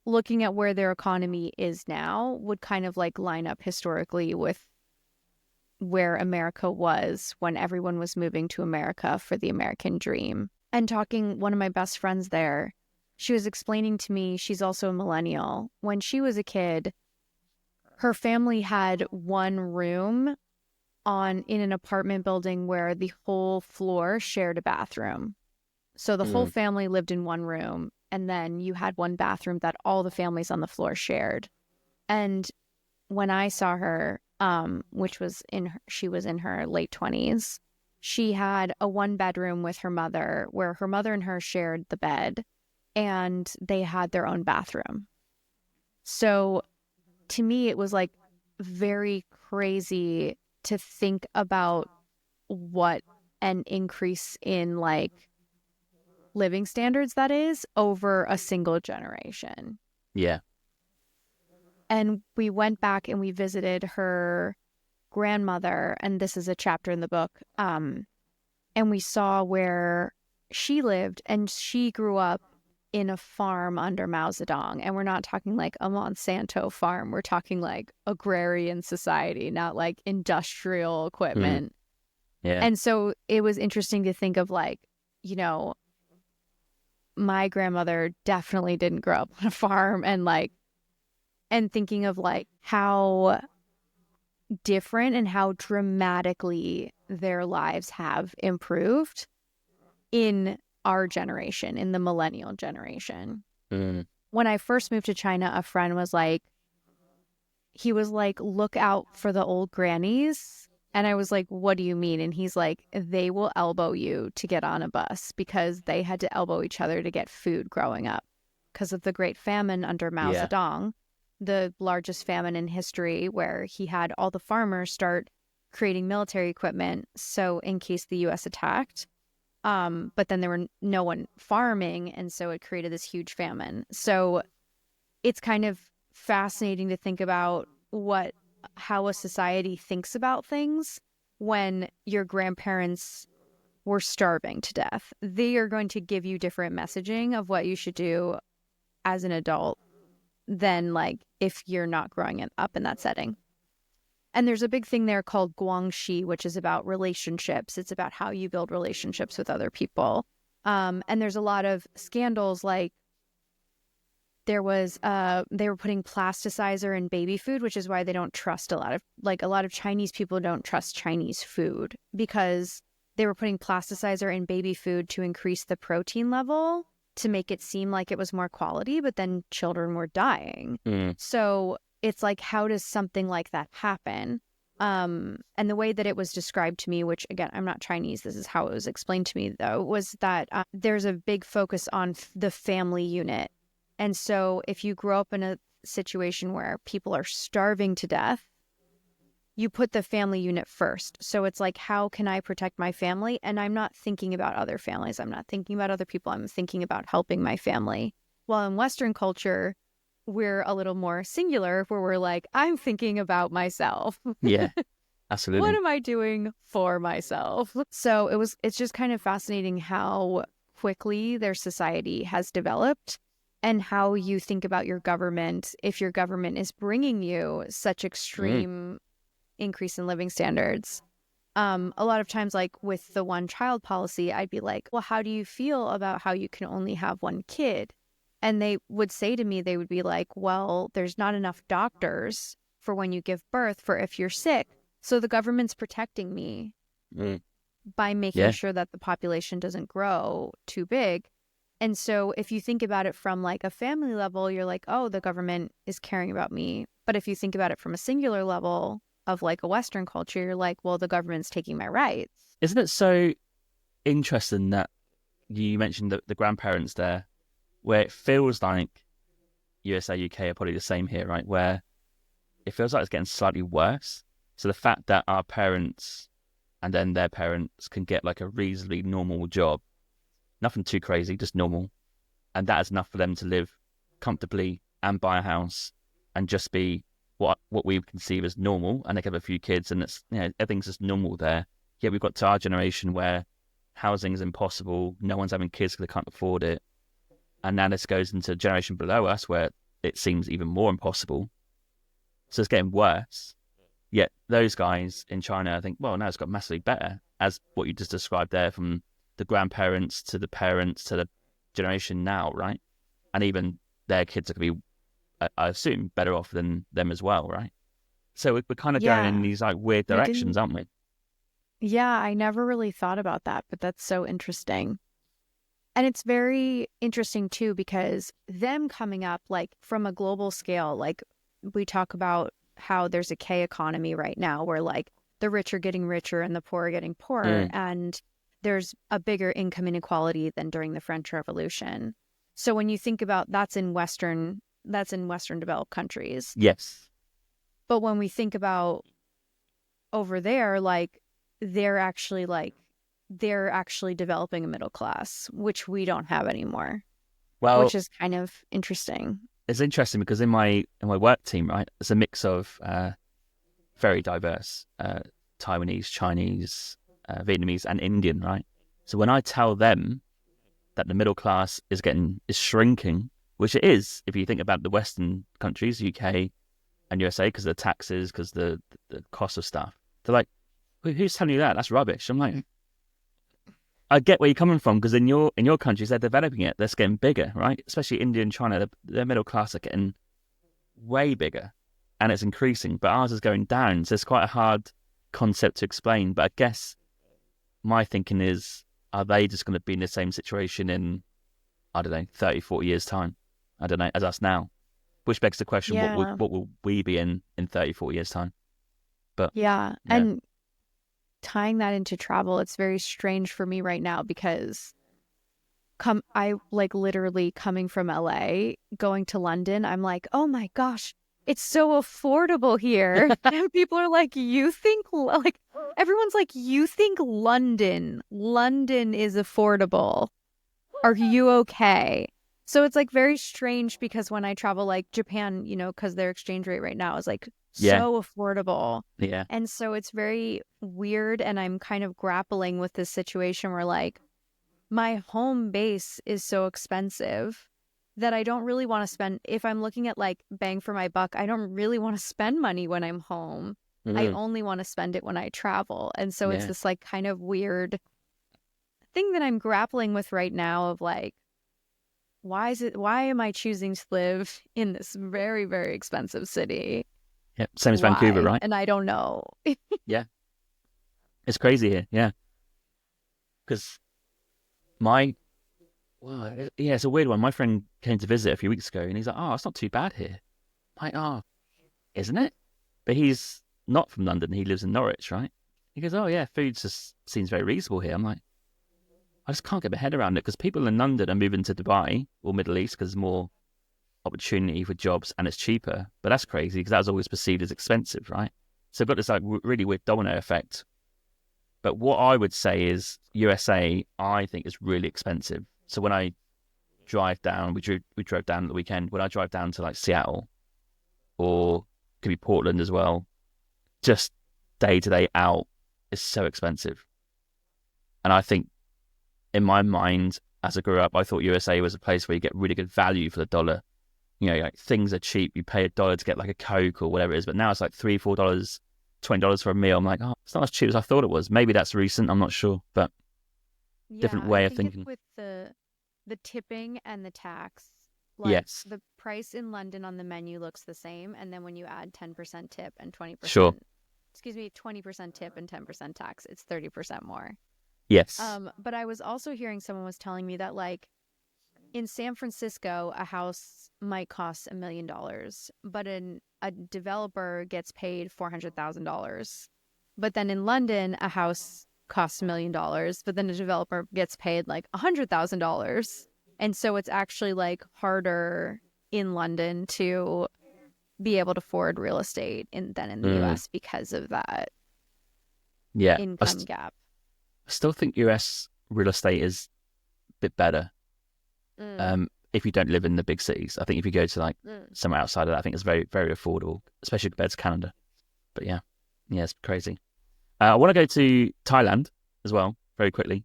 looking at where their economy is now would kind of like line up historically with where America was when everyone was moving to America for the American dream. And talking, one of my best friends there, she was explaining to me, she's also a millennial. When she was a kid, her family had one room in an apartment building where the whole floor shared a bathroom. So the whole family lived in one room, and then you had one bathroom that all the families on the floor shared. And when I saw her, she was in her late 20s, she had a 1-bedroom with her mother where her mother and her shared the bed, and they had their own bathroom. So to me, it was like very crazy to think about what an increase in like living standards that is over a single generation. Yeah. And we went back and we visited her grandmother, and this is a chapter in the book. And we saw where she lived, and she grew up in a farm under Mao Zedong. And we're not talking like a Monsanto farm. We're talking like agrarian society, not like industrial equipment. Yeah. And so it was interesting to think of like, you know, my grandmother definitely didn't grow up on a farm, and thinking of like how different and how dramatically their lives have improved in our generation, in the millennial generation. When I first moved to China, a friend was like, look out for the old grannies. And I was like, what do you mean? And he's like, they will elbow you to get on a bus because they had to elbow each other to get food growing up because of the Great Famine under Mao Zedong, the largest famine in history, where he had all the farmers start creating military equipment. So in case the U.S. attacked, but then there were no one farming. And so it created this huge famine. So it's kind of fascinating to think about how a society thinks about things when your grandparents were starving to death. They are going to give you different messaging of what you should do as an adult than like if you're not growing up in that setting. And there's a big thing there called guangxi, which is about relationships. It's about how you build relationships with other people. And there's a lot of scandals, like they were putting plasticizer in baby food, which is why they don't trust a lot of Chinese people don't trust Chinese food, because they were putting plasticizer in baby food to increase the protein level to make it seem like it was more quality, but then children were dying. So it's like, how does something like that happen? And the way that it was described to me, which again, I'm not Chinese, this is how it was explained to me though, was that there's a big focus on the family unit. And so if you grow up in a situation where people are starving to death, you put the family unit first. So it's like, how can I protect my family? And I'm not thinking about other families. I'm not thinking about other people. I'm thinking about helping my family. While in Western culture, we're a little more singular, where we're like, I'm thinking about myself. Yeah, absolutely. What am I doing for myself? So it's just kind of fascinating how quickly their society has developed, and how you think about your government if your government is bringing you such extreme increase in living standards. A lot of times, like with the one-child policy, I'd be like, well, how do you feel about how you can only have one kid? And they would say to me, they would be like, well, there's not enough doctors for when you give birth for if you're sick. So the government's protecting me by making sure that the population doesn't grow too big. And so if you think about it from like a family level, you're like, oh, the government is caring about me. But if you think about it from a singular level of like a Western culture, you're like, well, the government's taking my rights. Isn't it so interesting that you mentioned the grandparents there, where it feels like USA, UK are probably the same here, right? Where it feels like it's getting slightly worse. So the fact that our parents and then their parents can get like a reasonably normal job, nothing too crazy, just normal, and that is enough for them to live comfortably and buy a house and just be what we conceive as normal, and they can have a few kids, and it's, you know, everything's just normal there. Yet we've got to our generation where housing is impossible, no one's having kids because they can't afford it, and now this goes into a generation below us where it seems even more impossible. So it's getting worse. Yet those guys in China, I think, well, now it's got massively better, as what you just described there, from the grandparents to the parents to the generation now, right? and even their kids are going to be, I assume, better off than them as well, right? So we're kind of going in Yeah. these like weird I directions, didn't, aren't we? yeah, I never really thought about that, but that's so interesting. And it's very interesting too, because them coming up like from a global scale, like we talk about how there's a K economy right now where like the rich are getting richer and the poor are getting poorer. Mm. And there's a bigger income inequality than during the French Revolution. So when you think about that's in Western developed countries. Yes. But when we think about over there, like they're actually developing a middle class, which we don't have anymore, which Well, is kind of interesting. it's interesting because in my work team, right, it's a mix of very diverse Taiwanese, Chinese, Vietnamese, and Indian, right? So when I tell them that the middle class is shrinking, which it is if you think about the Western countries, UK and USA, because of the taxes, because the cost of stuff, they're like, "Who's telling you that? That's rubbish." I'm like, I get where you're coming from because in your countries they're developing it, they're getting bigger, right? Especially India and China, their middle class are getting way bigger, and it's increasing. But ours is going down, so it's quite a hard concept to explain. But I guess my thinking is, are they just going to be in the same situation in, I don't know, 30, 40 years time? I don't know, as us now, which begs the question, Yeah. what will we be in 30, 40 years time? But Yeah. yeah, And tying that into travel, it's very strange for me right now because I like literally coming from LA, going to London, I'm like, oh my gosh, it's so affordable here. And people are like, you think like everyone's like, you think London is affordable. Are you okay? So it's like very strange because when I travel like Japan, because their exchange rate right now is like yeah, so affordable. yeah, And so it's very weird. And I'm kind of grappling with this situation where like my home base is so expensive that I don't really want to spend, if I'm looking at like bang for my buck, I don't really want to spend money when I'm home. I mm, only want to spend it when I travel. And so it's yeah. this like kind of weird thing that I'm grappling with right now of like, why am I choosing to live in this very, very expensive city? Yeah, same as Vancouver, Why? right? And I don't know. Yeah, it's crazy here. Yeah, because my yeah, it's a weird one. My friend came to visit a few weeks ago, and he's like, "Oh, it's not too bad here." I'm like, "Oh, isn't it?" But he's not from London. He lives in Norwich, right? He goes, "Oh yeah, food just seems very reasonable here." I'm like, I just can't get my head around it because people in London are moving to Dubai or Middle East because there's more opportunity for jobs and it's cheaper. But that's crazy because that was always perceived as expensive, right? So I've got this like really weird domino effect. But what I would say is USA, I think is really expensive. So when I drive down, we drove down at the weekend. When I drive down to like Seattle or could be Portland as well, just day to day out is so expensive. And I think in my mind, as I grew up, I thought USA was a place where you get really good value for the dollar. Like things are cheap. You pay $1 to get like a Coke or whatever it is, but now it's like $3, $4, $20 for a meal. I'm like, oh, it's not as cheap as I thought it was. Maybe that's recent. I'm not sure, but Yeah, different I way of think it's thinking. with the tipping and the tax. Like Yes, the price in London on the menu looks the same, and then when you add 10% tip and sure. 20% tip and 10% tax, it's 30% more. Yes, But I was also hearing someone was telling me that like in San Francisco, a house might cost $1 million, but a developer gets paid $400,000. But then in London, a house costs $1 million, but then a developer gets paid like $100,000. And so it's actually like harder in London to be able to afford real estate than in the mm, US because of that yeah. income gap. I still think US real estate is a bit better Mm, if you don't live in the big cities. I think if you go to like mm. somewhere outside of that, I think it's very, very affordable, especially compared to Canada. But yeah, it's crazy. I want to go to Thailand as well, very quickly.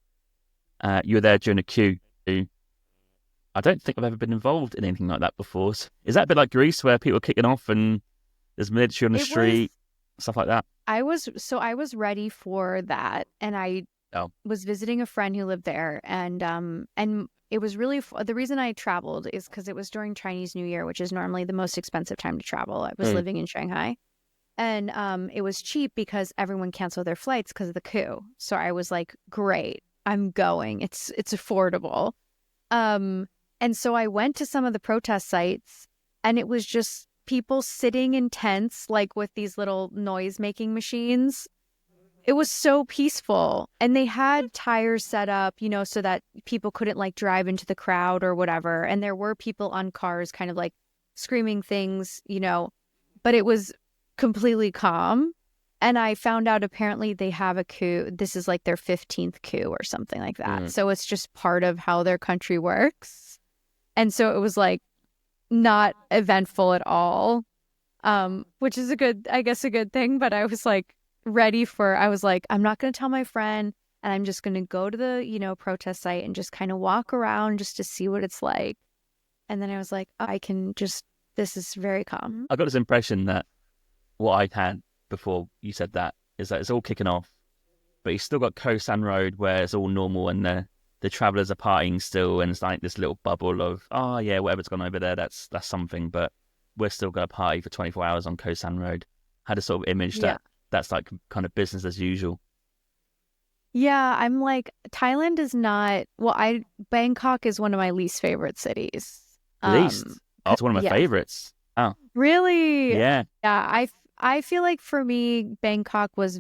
You were there during a queue. I don't think I've ever been involved in anything like that before. Is that a bit like Greece where people are kicking off and there's military on the It was street, stuff like that? I was ready for that, and I Oh, was visiting a friend who lived there, and it was really the reason I traveled is because it was during Chinese New Year, which is normally the most expensive time to travel. I was living in Shanghai, and it was cheap because everyone canceled their flights because of the coup. So I was like, great, I'm going. It's affordable. And so I went to some of the protest sites, and it was just people sitting in tents, like with these little noise making machines. It was so peaceful. And they had tires set up, so that people couldn't like drive into the crowd or whatever. And there were people on cars kind of like screaming things, but it was completely calm. And I found out apparently they have a coup. This is like their 15th coup or something like that. So it's just part of how their country works. And so it was like not eventful at all, which is a good thing. But I was like I was like, I'm not going to tell my friend, and I'm just going to go to the, protest site and just kind of walk around just to see what it's like. And then I was like, this is very calm. I got this impression that what I'd had before you said that is that it's all kicking off, but you still got Koh San Road where it's all normal and the travellers are partying still, and it's like this little bubble of, oh yeah, whatever's gone over there, that's something, but we're still going to party for 24 hours on Koh San Road. Had a sort of image that's like kind of business as usual. Yeah, I'm like, Thailand is not, Bangkok is one of my least favorite cities. Least? It's one of my favorites. Oh. Really? Yeah. Yeah, I feel like for me, Bangkok was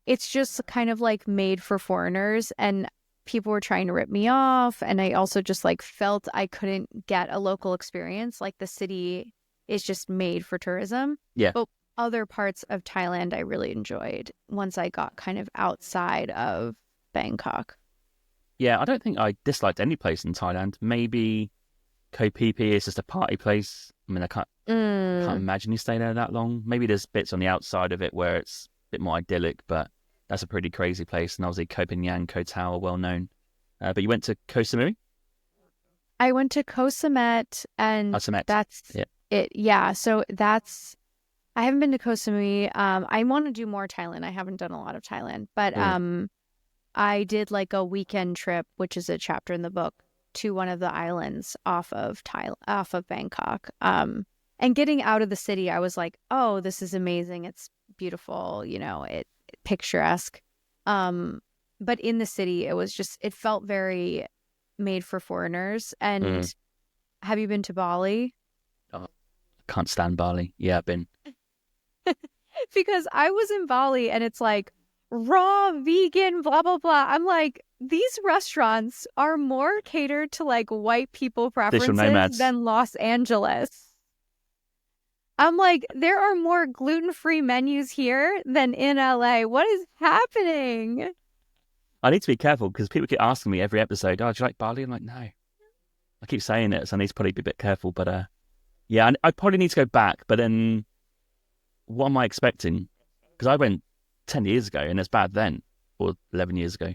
it's just kind of like made for foreigners, and people were trying to rip me off. And I also just like felt I couldn't get a local experience. Like the city is just made for tourism. Yeah. But other parts of Thailand I really enjoyed once I got kind of outside of Bangkok. Yeah, I don't think I disliked any place in Thailand. Maybe Koh Phi Phi is just a party place. I mean, I can't imagine you stay there that long. Maybe there's bits on the outside of it where it's a bit more idyllic, but that's a pretty crazy place. And obviously Koh Phangan, Koh Tao are well known. But you went to Koh Samui? I went to Koh Samet, and that's it. Yeah, so I haven't been to Koh Samui. I want to do more Thailand. I haven't done a lot of Thailand, but I did like a weekend trip, which is a chapter in the book, to one of the islands off of Bangkok. And getting out of the city, I was like, oh, this is amazing. It's beautiful, it picturesque. But in the city, it felt very made for foreigners. And have you been to Bali? Oh, can't stand Bali. Yeah, I've been. Because I was in Bali, and it's like raw vegan, blah, blah, blah. I'm like, these restaurants are more catered to like white people preferences than Los Angeles. I'm like, there are more gluten-free menus here than in LA. What is happening? I need to be careful because people keep asking me every episode, oh, do you like Bali? I'm like, no. I keep saying it, so I need to probably be a bit careful. But yeah, I probably need to go back. But then what am I expecting? Because I went 10 years ago and it's bad then, or 11 years ago.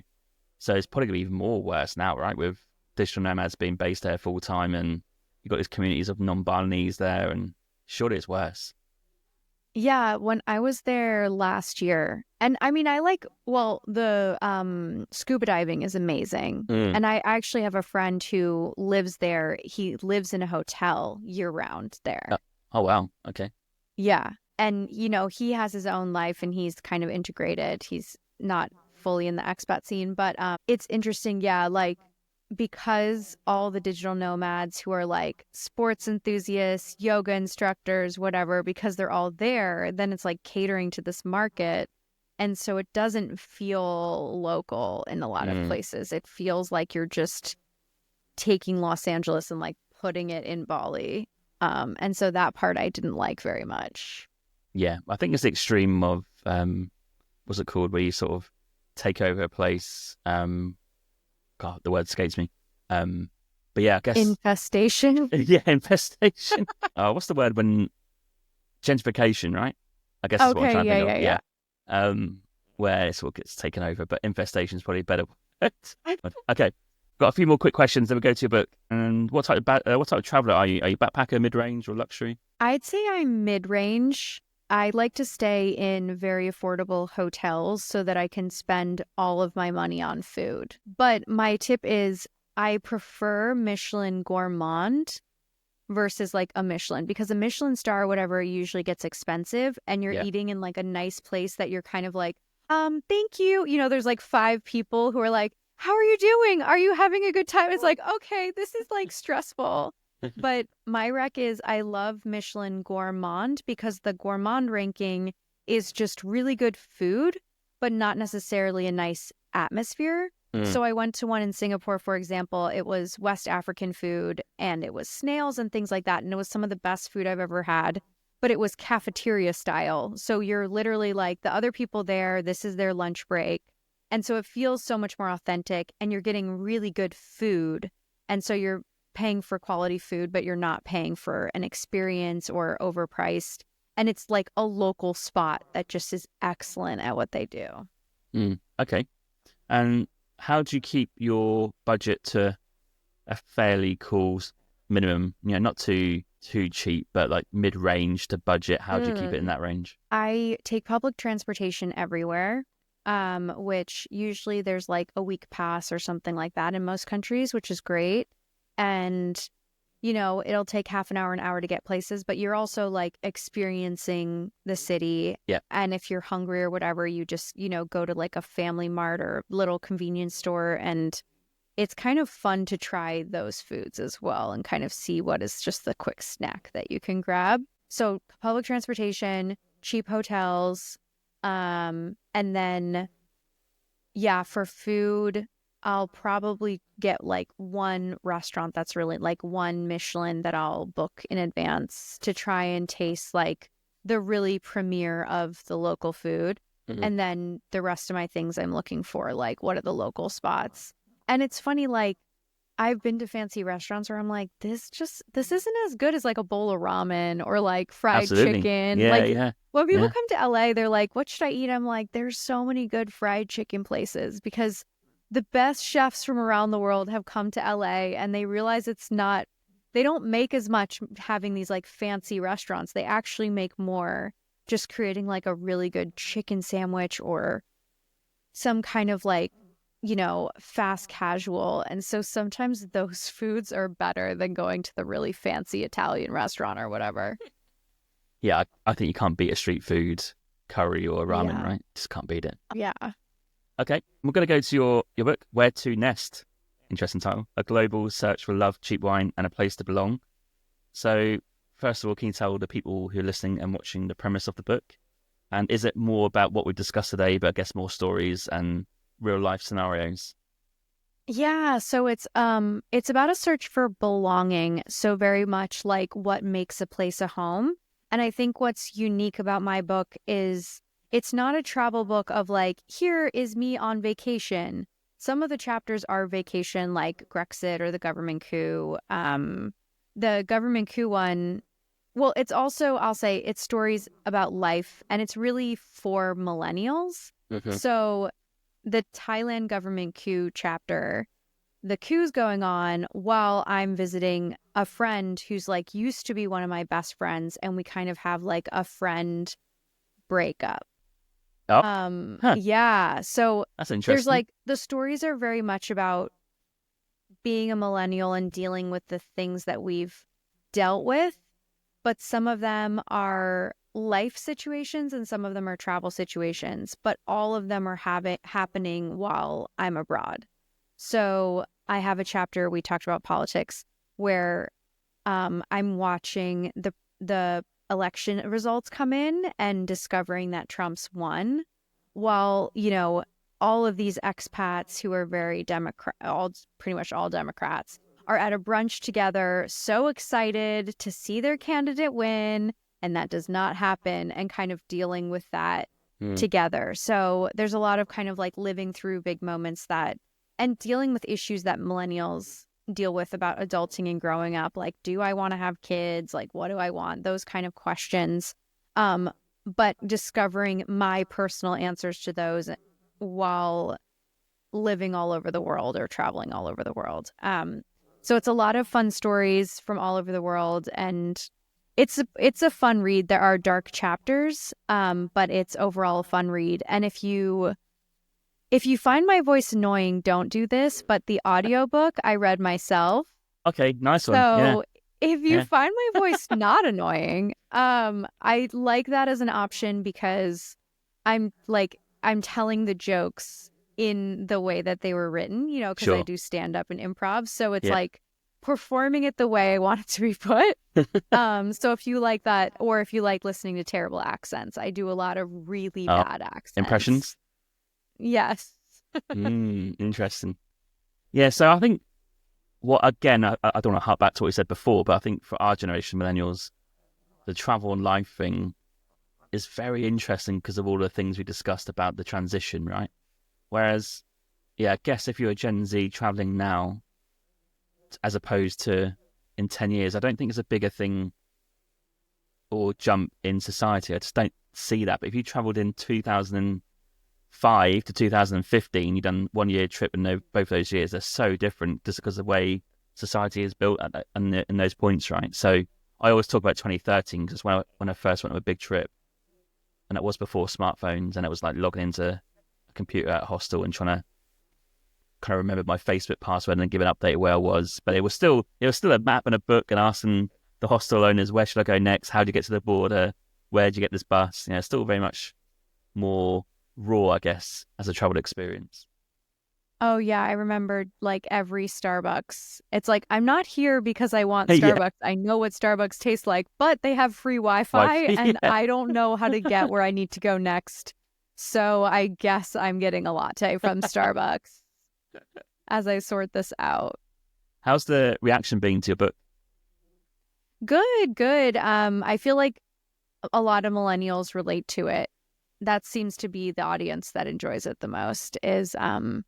So it's probably going to be even more worse now, right? With digital nomads being based there full time, and you've got these communities of non-Balinese there, and surely it's worse. Yeah, when I was there last year, and I mean, the scuba diving is amazing. And I actually have a friend who lives there. He lives in a hotel year round there. Oh, wow. Okay. Yeah. And, he has his own life and he's kind of integrated. He's not fully in the expat scene, but it's interesting. Yeah, like, because all the digital nomads who are like sports enthusiasts, yoga instructors, whatever, because they're all there, then it's like catering to this market. And so it doesn't feel local in a lot of places. It feels like you're just taking Los Angeles and like putting it in Bali. And so that part I didn't like very much. Yeah, I think it's the extreme of, what's it called, where you sort of take over a place. God, the word escapes me. But yeah, I guess... Infestation? Yeah, infestation. What's the word when... Gentrification, right? I guess that's what I'm trying to think of. Yeah. Where it sort of gets taken over, but infestation is probably a better word. Okay, got a few more quick questions, then we go to your book. And what type of traveller are you? Are you backpacker, mid-range, or luxury? I'd say I'm mid-range. I like to stay in very affordable hotels so that I can spend all of my money on food. But my tip is I prefer Michelin Gourmand versus like a Michelin, because a Michelin star or whatever usually gets expensive, and you're Yeah. eating in like a nice place that you're kind of like, thank you. You know, there's like 5 people who are like, how are you doing? Are you having a good time? It's like, okay, this is like stressful. But my rec is I love Michelin Gourmand because the gourmand ranking is just really good food, but not necessarily a nice atmosphere. So I went to one in Singapore, for example. It was West African food, and it was snails and things like that. And it was some of the best food I've ever had, but it was cafeteria style. So you're literally like the other people there, this is their lunch break. And so it feels so much more authentic, and you're getting really good food. And so you're paying for quality food, but you're not paying for an experience or overpriced. And it's like a local spot that just is excellent at what they do. Okay. And how do you keep your budget to a fairly cool minimum? You know, not too cheap, but like mid-range to budget. How do you keep it in that range? I take public transportation everywhere, which usually there's like a week pass or something like that in most countries, which is great. And, you know, it'll take half an hour to get places, but you're also like experiencing the city. Yeah. And if you're hungry or whatever, you just, you know, go to like a Family Mart or little convenience store, and it's kind of fun to try those foods as well and kind of see what is just the quick snack that you can grab. So public transportation, cheap hotels, and then, yeah, for food, I'll probably get like one restaurant that's really like one Michelin that I'll book in advance to try and taste like the really premiere of the local food. And then the rest of my things I'm looking for, like what are the local spots. And it's funny, like I've been to fancy restaurants where I'm like, this isn't as good as like a bowl of ramen or like fried Absolutely. chicken. Yeah, Like yeah. when people Yeah. come to LA, they're like, what should I eat? I'm like, there's so many good fried chicken places, because the best chefs from around the world have come to LA, and they realize they don't make as much having these like fancy restaurants. They actually make more just creating like a really good chicken sandwich or some kind of like, you know, fast casual. And so sometimes those foods are better than going to the really fancy Italian restaurant or whatever. Yeah, I think you can't beat a street food curry or ramen, Yeah. right? Just can't beat it. Yeah. Okay, we're going to go to your book, Where to Nest. Interesting title. A global search for love, cheap wine, and a place to belong. So, first of all, can you tell the people who are listening and watching the premise of the book? And is it more about what we discussed today, but I guess more stories and real life scenarios? Yeah, so it's about a search for belonging, so very much like what makes a place a home. And I think what's unique about my book is it's not a travel book of like, here is me on vacation. Some of the chapters are vacation, like Grexit or the government coup. The government coup one, well, it's also, I'll say, it's stories about life, and it's really for millennials. So the Thailand government coup chapter, the coup's going on while I'm visiting a friend who's like used to be one of my best friends, and we kind of have like a friend breakup. Oh, Yeah. So that's there's interesting. like the stories are very much about being a millennial and dealing with the things that we've dealt with, but some of them are life situations and some of them are travel situations, but all of them are happening while I'm abroad. So I have a chapter, we talked about politics, where I'm watching the election results come in and discovering that Trump's won, while, you know, all of these expats who are very pretty much all Democrats, are at a brunch together, so excited to see their candidate win, and that does not happen, and kind of dealing with that together. So there's a lot of kind of like living through big moments and dealing with issues that millennials deal with about adulting and growing up. Like, do I want to have kids? Like, what do I want? Those kind of questions. But discovering my personal answers to those while living all over the world or traveling all over the world. So it's a lot of fun stories from all over the world, and it's a fun read. There are dark chapters, but it's overall a fun read. And if If you find my voice annoying, don't do this. But the audiobook I read myself. Okay, nice one. Yeah, So if you yeah. find my voice not annoying, I like that as an option because I'm telling the jokes in the way that they were written, because I Sure. do stand up and improv. So it's Yeah. like performing it the way I want it to be put. So if you like that, or if you like listening to terrible accents, I do a lot of really Oh, bad accents. impressions. Yes. Interesting. Yeah, so I think what again, I don't want to harp back to what you said before, but I think for our generation, millennials, the travel and life thing is very interesting because of all the things we discussed about the transition, right? Whereas, yeah, I guess if you're a Gen Z traveling now, as opposed to in 10 years, I don't think it's a bigger thing or jump in society. I just don't see that. But if you traveled in 2005 to 2015, you've done 1 year trip and both those years, they're so different just because of the way society is built at that, in those points, right? So I always talk about 2013 because when I first went on a big trip, and it was before smartphones, and it was like logging into a computer at a hostel and trying to kind of remember my Facebook password and give an update where I was. But it was still a map and a book and asking the hostel owners, where should I go next? How do you get to the border? Where do you get this bus? Still very much more raw, I guess, as a travel experience. Oh yeah, I remembered like every Starbucks. It's like I'm not here because I want Yeah, Starbucks. I know what Starbucks tastes like, but they have free Wi-Fi Wi-Fi. and Yeah. I don't know how to get where I need to go next. So I guess I'm getting a latte from Starbucks as I sort this out. How's the reaction been to your book? Good, good. I feel like a lot of millennials relate to it. That seems to be the audience that enjoys it the most is because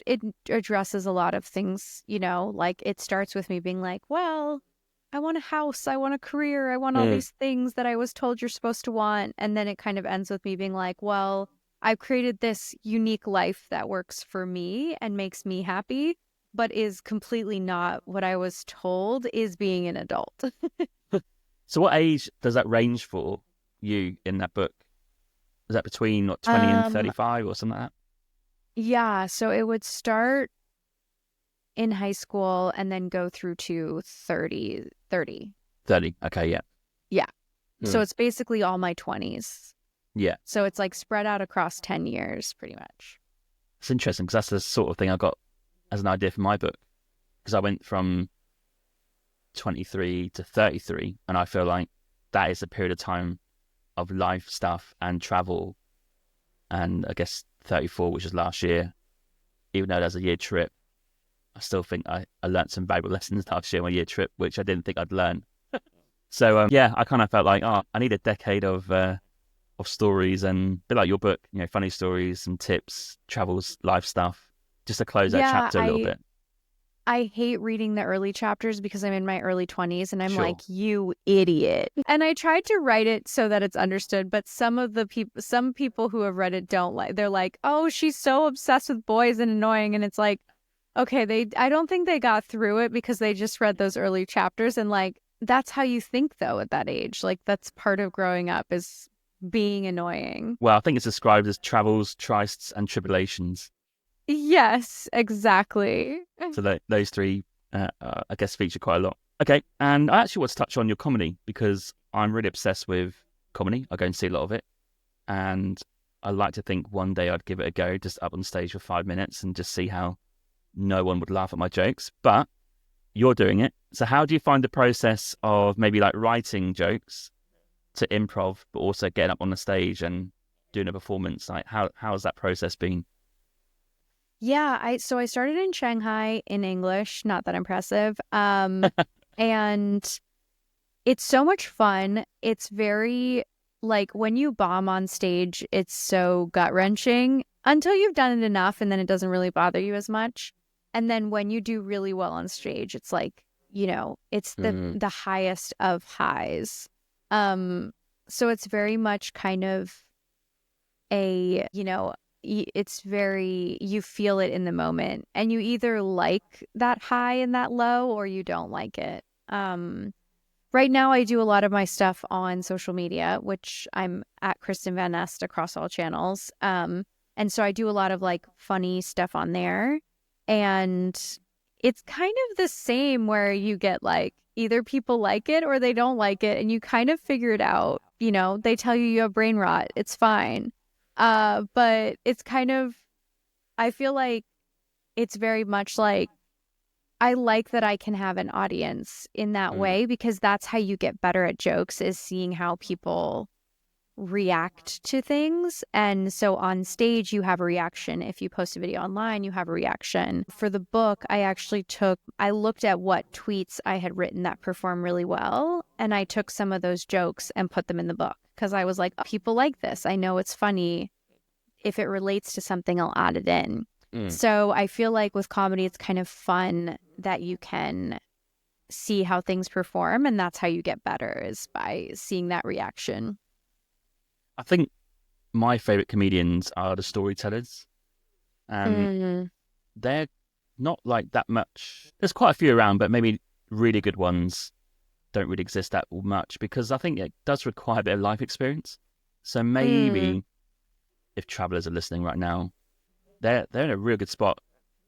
it addresses a lot of things, like it starts with me being like, well, I want a house, I want a career, I want all Mm. these things that I was told you're supposed to want. And then it kind of ends with me being like, well, I've created this unique life that works for me and makes me happy, but is completely not what I was told is being an adult. So what age does that range for you in that book? Is that between what, 20 and Um, 35 or something like yeah, so it would start in high school and then go through to 30. that? 30. Okay, yeah. Yeah. So Mm. it's basically all my 20s. Yeah. So it's like spread out across 10 years pretty much. It's interesting because that's the sort of thing I got as an idea for my book. Because I went from 23 to 33, and I feel like that is a period of time of life stuff and travel. And I guess 34, which is last year, even though there's a year trip, I still think I learned some valuable lessons last year on my year trip, which I didn't think I'd learn. So yeah, I kind of felt like, I need a decade of stories, and a bit like your book, funny stories and tips, travels, life stuff, just to close that Yeah, chapter a little bit. I hate reading the early chapters because I'm in my early 20s and I'm Sure. like, you idiot. And I tried to write it so that it's understood, but some people who have read it don't like, they're like, oh, she's so obsessed with boys and annoying. And it's like, okay, I don't think they got through it because they just read those early chapters. And like, that's how you think though at that age. Like that's part of growing up is being annoying. Well, I think it's described as travels, trysts, and tribulations. Yes, exactly. So those three, I guess, feature quite a lot. Okay, and I actually want to touch on your comedy because I'm really obsessed with comedy. I go and see a lot of it, and I like to think one day I'd give it a go, just up on stage for 5 minutes and just see how no one would laugh at my jokes. But you're doing it, so how do you find the process of maybe like writing jokes to improv, but also getting up on the stage and doing a performance? Like how has that process been? Yeah, I started in Shanghai in English, not that impressive. And it's so much fun. It's very like when you bomb on stage, it's so gut-wrenching until you've done it enough and then it doesn't really bother you as much. And then when you do really well on stage, it's like, it's the highest of highs. So it's very much kind of it's very, you feel it in the moment and you either like that high and that low or you don't like it. Right now I do a lot of my stuff on social media, which I'm at Kristen Van Nest across all channels. And And so I do a lot of like funny stuff on there. And it's kind of the same where you get like either people like it or they don't like it, and you kind of figure it out. You know, they tell you have brain rot. It's fine. But it's kind of, I feel like it's very much like, I like that I can have an audience in that way, because that's how you get better at jokes, is seeing how people react to things. And so on stage, you have a reaction. If you post a video online, you have a reaction. For the book, I looked at what tweets I had written that performed really well, and I took some of those jokes and put them in the book, because I was like, oh, people like this. I know it's funny. If it relates to something, I'll add it in. So I feel like with comedy, it's kind of fun that you can see how things perform, and that's how you get better, is by seeing that reaction. I think my favorite comedians are the storytellers. They're not like that much. There's quite a few around, but maybe really good ones don't really exist that much, because I think it does require a bit of life experience. So maybe if travelers are listening right now, they're in a real good spot,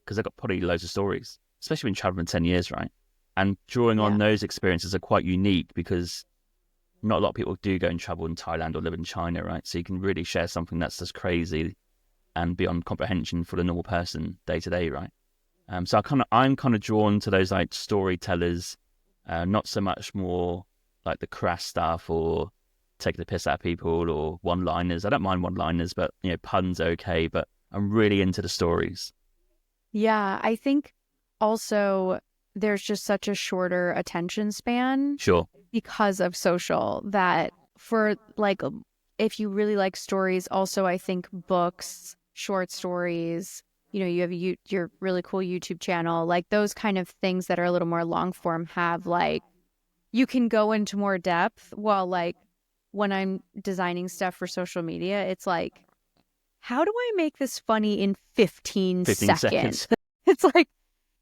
because they've got probably loads of stories, especially when traveling 10 years, right? And drawing on those experiences are quite unique, because not a lot of people do go and travel in Thailand or live in China, right? So you can really share something that's just crazy and beyond comprehension for the normal person day to day, right? So I'm kind of drawn to those like storytellers, not so much more like the crass stuff or taking the piss out of people or one-liners. I don't mind one-liners, but puns are okay. But I'm really into the stories. Yeah, I think also there's just such a shorter attention span. Sure. Because of social, that for like, if you really like stories, also I think books, short stories, you have your really cool YouTube channel, like those kind of things that are a little more long form have like, you can go into more depth. While like when I'm designing stuff for social media, it's like, how do I make this funny in 15 seconds? It's like,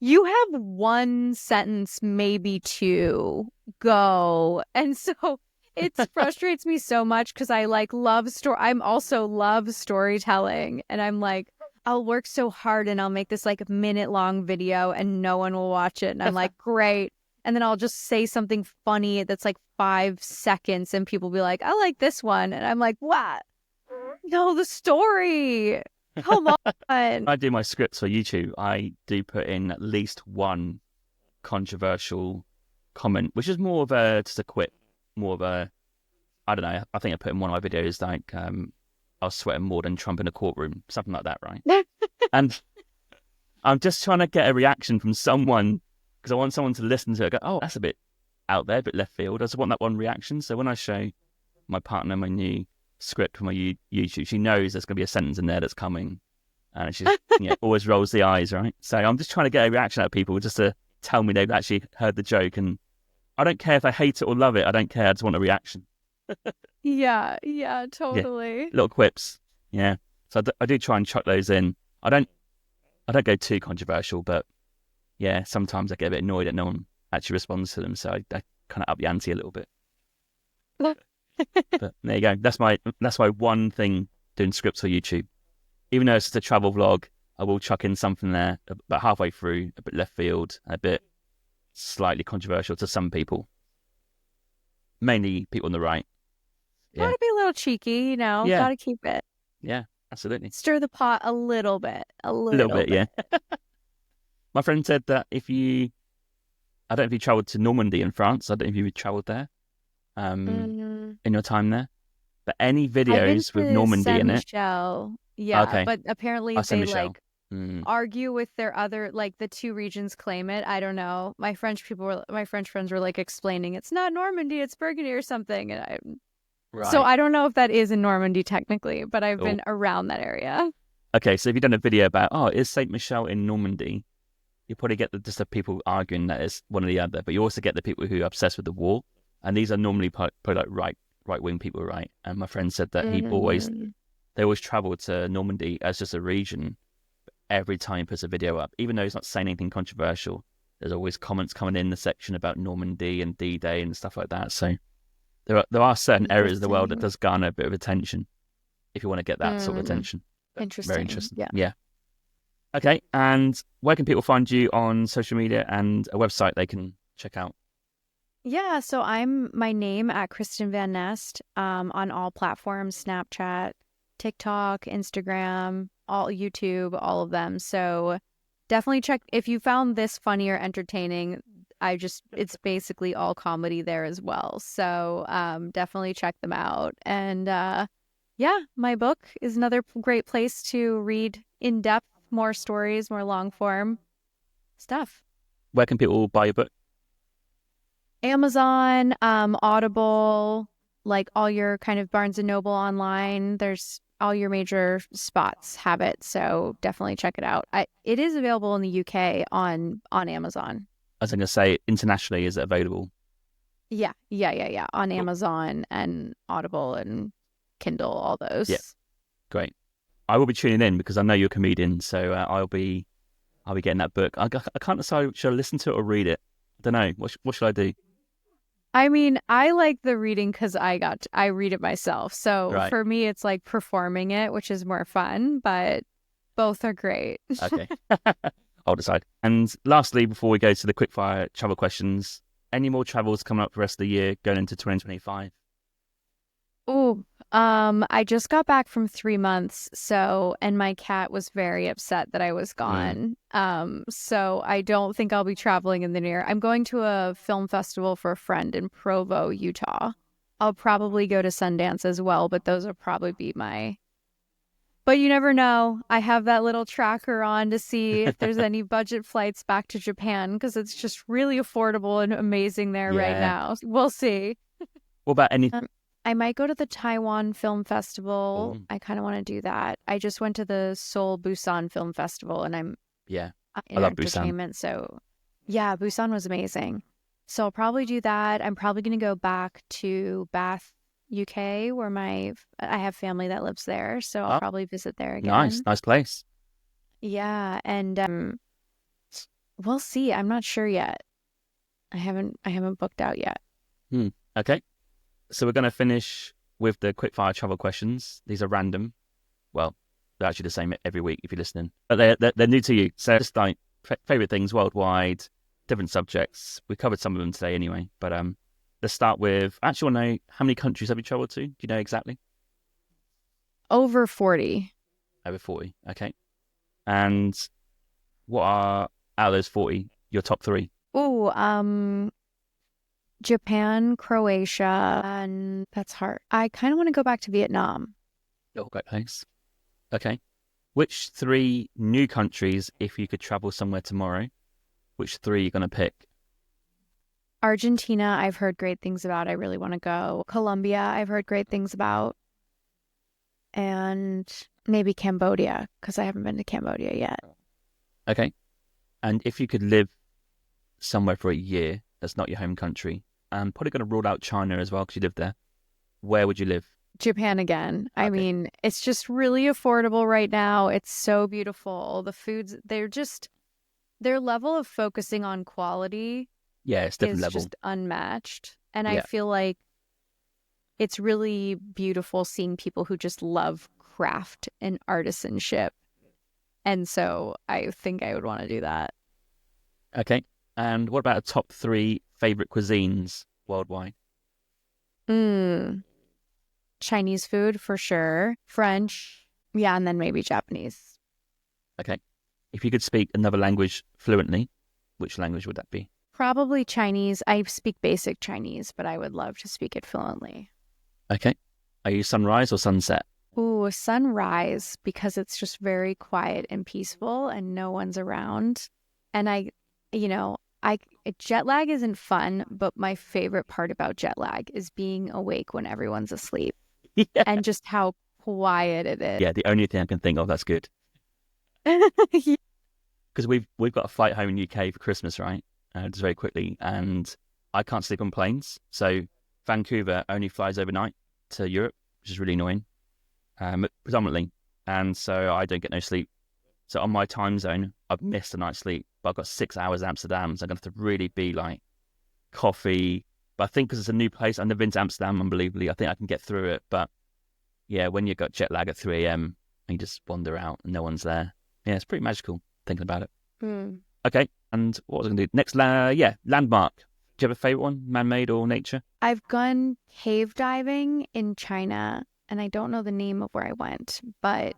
you have one sentence, maybe two, go. And so it frustrates me so much, because I like I'm also love storytelling. And I'm like, I'll work so hard and I'll make this like minute-long video and no one will watch it. And I'm like, great. And then I'll just say something funny that's like 5 seconds and people will be like, I like this one. And I'm like, what? No, the story. Come on. I do my scripts for YouTube. I do put in at least one controversial comment, which is more of just a quip, more of a, I don't know, I think I put in one of my videos like, I was sweating more than Trump in a courtroom, something like that, right? And I'm just trying to get a reaction from someone, because I want someone to listen to it, go, oh, that's a bit out there, a bit left field. I just want that one reaction. So when I show my partner my new script for my YouTube, she knows there's going to be a sentence in there that's coming, and she always rolls the eyes, right? So I'm just trying to get a reaction out of people, just to tell me they've actually heard the joke. And I don't care if I hate it or love it, I don't care, I just want a reaction. Yeah, totally. Little quips. So I do try and chuck those in. I don't go too controversial, but sometimes I get a bit annoyed that no one actually responds to them, so I kind of up the ante a little bit. But there you go. That's my one thing, doing scripts for YouTube. Even though it's just a travel vlog, I will chuck in something there about halfway through, a bit left field, a bit slightly controversial to some people. Mainly people on the right. Gotta be a little cheeky, gotta keep it. Yeah, absolutely. Stir the pot a little bit. A little bit. Yeah. My friend said that I don't know if you travelled to Normandy in France. I don't know if you traveled there in your time there. But any videos with Normandy in it. Yeah, okay. But apparently they like argue with their other, like the two regions claim it. I don't know. My French friends were like explaining it's not Normandy, it's Burgundy or something. And so I don't know if that is in Normandy technically, but I've been around that area. Okay, so if you've done a video about, is Saint Michel in Normandy, you probably get just the people arguing that it's one or the other, but you also get the people who are obsessed with the war, and these are normally probably like right-wing people, right? And my friend said that they always travel to Normandy as just a region. Every time he puts a video up, even though he's not saying anything controversial, there's always comments coming in the section about Normandy and D-Day and stuff like that. So there are certain areas of the world that does garner a bit of attention if you want to get that sort of attention. Very Interesting. interesting. Yeah. Yeah. Okay. And where can people find you on social media and a website they can check out? Yeah, so I'm my name at Kristen Van Nest on all platforms, Snapchat, TikTok, Instagram, all YouTube, all of them. So definitely check if you found this funny or entertaining. It's basically all comedy there as well. So definitely check them out. And yeah, my book is another great place to read in depth, more stories, more long form stuff. Where can people buy your book? Amazon, Audible, like all your kind of Barnes and Noble online. There's all your major spots have it, so definitely check it out. It is available in the UK on Amazon. I was going to say, internationally, is it available? Yeah, on Cool. Amazon and Audible and Kindle, all Yeah, those. great. I will be tuning in because I know you're a comedian, so I'll be getting that book. I can't decide should I listen to it or read it. I don't know. What should I do? I mean, I like the reading because I read it myself. So Right. for me, it's like performing it, which is more fun, but both are great. Okay. I'll decide. And lastly, before we go to the quickfire travel questions, any more travels coming up for the rest of the year going into 2025? Oh, I just got back from 3 months, and my cat was very upset that I was Mm. gone. So I don't think I'll be traveling in the near. I'm going to a film festival for a friend in Provo, Utah. I'll probably go to Sundance as well, but those will probably be my. But you never know. I have that little tracker on to see if there's any budget flights back to Japan because it's just really affordable and amazing there right Yeah. now. We'll see. What about any? I might go to the Taiwan Film Festival. Oh, I kind of want to do that. I just went to the Seoul Busan Film Festival and I'm yeah. in I love Busan. entertainment. So, yeah, Busan was amazing. So, I'll probably do that. I'm probably going to go back to Bath, UK, where I have family that lives there. So, I'll Oh, probably visit there nice. again. Nice place. Yeah. And we'll see. I'm not sure yet. I haven't booked out yet. Okay. So we're going to finish with the quickfire travel questions. These are random. Well, they're actually the same every week if you're listening, but they're new to you. So just like favorite things worldwide, different subjects. We covered some of them today anyway. But let's start with. Actually, I know how many countries have you traveled to? Do you know exactly? Over 40. Over 40. Okay. And what are out of those 40 your top three? Oh, Japan, Croatia, and that's hard. I kind of want to go back to Vietnam. Oh, great place. Okay. Which three new countries, if you could travel somewhere tomorrow, which three are you going to pick? Argentina, I've heard great things about. I really want to go. Colombia, I've heard great things about. And maybe Cambodia, because I haven't been to Cambodia yet. Okay. And if you could live somewhere for a year that's not your home country, I'm probably going to rule out China as well because you live there. Where would you live? Japan again. I Okay. mean, it's just really affordable right now. It's so beautiful. The foods, their level of focusing on quality Yeah, it's different is level. just unmatched. And I Yeah. feel like it's really beautiful seeing people who just love craft and artisanship. And so I think I would want to do that. Okay. And what about a top three favorite cuisines worldwide? Chinese food for sure. French. Yeah, and then maybe Japanese. Okay. If you could speak another language fluently, which language would that be? Probably Chinese. I speak basic Chinese, but I would love to speak it fluently. Okay. Are you sunrise or sunset? Ooh, sunrise because it's just very quiet and peaceful and no one's around. And you know, I jet lag isn't fun, but my favorite part about jet lag is being awake when everyone's asleep Yeah. and just how quiet it is. Yeah, the only thing I can think of that's good. Because we've got a flight home in UK for Christmas, right? Just very quickly, and I can't sleep on planes. So Vancouver only flies overnight to Europe, which is really annoying, predominantly. And so I don't get no sleep. So on my time zone, I've missed a night's sleep, but I've got 6 hours in Amsterdam, so I'm going to have to really be like coffee. But I think because it's a new place, I've never been to Amsterdam, unbelievably, I think I can get through it. But yeah, when you've got jet lag at 3 a.m., and you just wander out and no one's there. Yeah, it's pretty magical thinking about it. Mm. Okay, and what was I going to do next? Landmark. Do you have a favorite one, man-made or nature? I've gone cave diving in China, and I don't know the name of where I went, but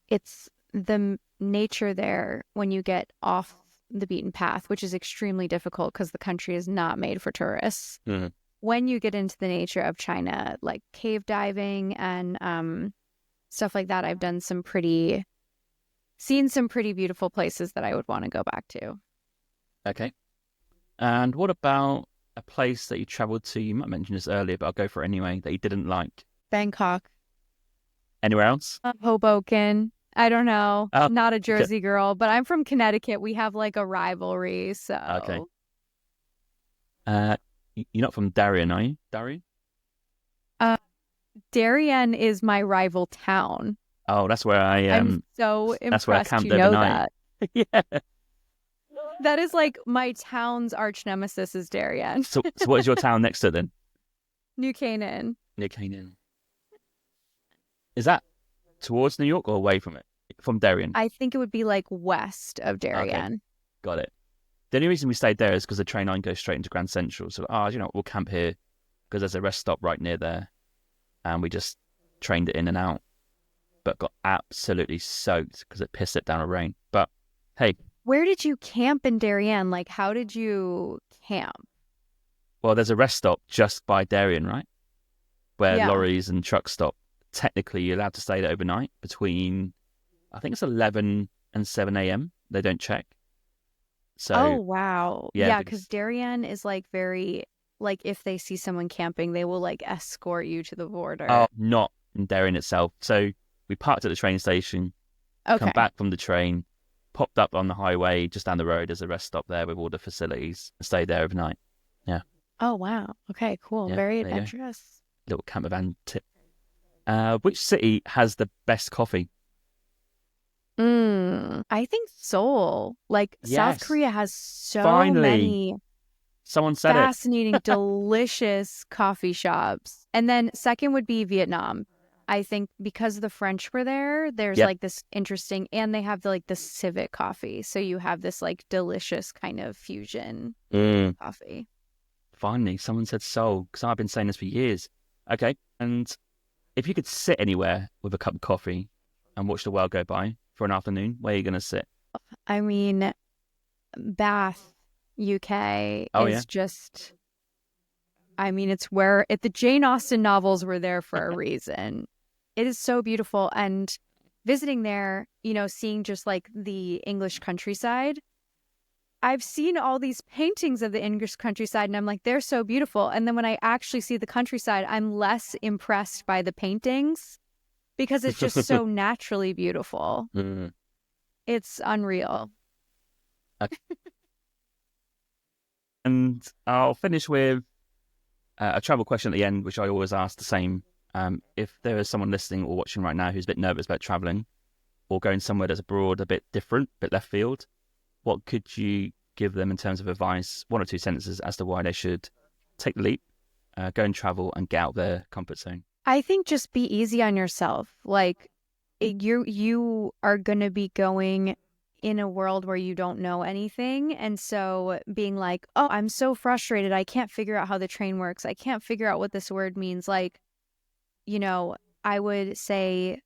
it's the nature there when you get off the beaten path, which is extremely difficult because the country is not made for tourists. Mm-hmm. When you get into the nature of China, like cave diving and stuff like that, I've seen some pretty beautiful places that I would want to go back to. Okay. And what about a place that you traveled to? You might mention this earlier, but I'll go for it anyway, that you didn't like. Bangkok. Anywhere else? Hoboken. I don't know. Oh, Not a Jersey girl, but I'm from Connecticut. We have like a rivalry, so. Okay. You're not from Darien, are you? Darien? Darien is my rival town. Oh, that's where I'm so that's where I impressed camped you know overnight. that. Yeah. That is like my town's arch nemesis is Darien. So what is your town next to it then? New Canaan. Near Canaan. Is that towards New York or away from it? From Darien? I think it would be like west of Darien. Okay. Got it. The only reason we stayed there is because the train line goes straight into Grand Central. So, we'll camp here because there's a rest stop right near there. And we just trained it in and out. But got absolutely soaked because it pissed it down with rain. But hey. Where did you camp in Darien? Like, how did you camp? Well, there's a rest stop just by Darien, right? Where lorries and trucks stop. Technically, you're allowed to stay there overnight between, I think it's 11 and 7 a.m. They don't check. So, oh, wow. Yeah, because because Darien is like very, like if they see someone camping, they will like escort you to the border. Oh, not in Darien itself. So we parked at the train station, come back from the train, popped up on the highway just down the road. There's a rest stop there with all the facilities and stayed there overnight. Yeah. Oh, wow. Okay, cool. Yeah, very adventurous. Little camper van tip. Which city has the best coffee? I think Seoul. Like South Korea has so many someone said fascinating, delicious coffee shops. And then second would be Vietnam. I think because the French were there, there's like this interesting, and they have the civet coffee. So you have this like delicious kind of fusion coffee. Finally, someone said Seoul, because I've been saying this for years. Okay, and if you could sit anywhere with a cup of coffee and watch the world go by for an afternoon, where are you going to sit? I mean, Bath, UK is just, I mean, it's where the Jane Austen novels were there for a reason. It is so beautiful. And visiting there, seeing just like the English countryside, I've seen all these paintings of the English countryside and I'm like, they're so beautiful. And then when I actually see the countryside, I'm less impressed by the paintings because it's just so naturally beautiful. It's unreal. Okay. And I'll finish with a travel question at the end, which I always ask the same. If there is someone listening or watching right now who's a bit nervous about traveling or going somewhere that's abroad, a bit different, a bit left field, what could you give them in terms of advice, 1 or 2 sentences as to why they should take the leap, go and travel and get out of their comfort zone? I think just be easy on yourself. Like you are going to be going in a world where you don't know anything. And so being like, oh, I'm so frustrated. I can't figure out how the train works. I can't figure out what this word means. Like, I would say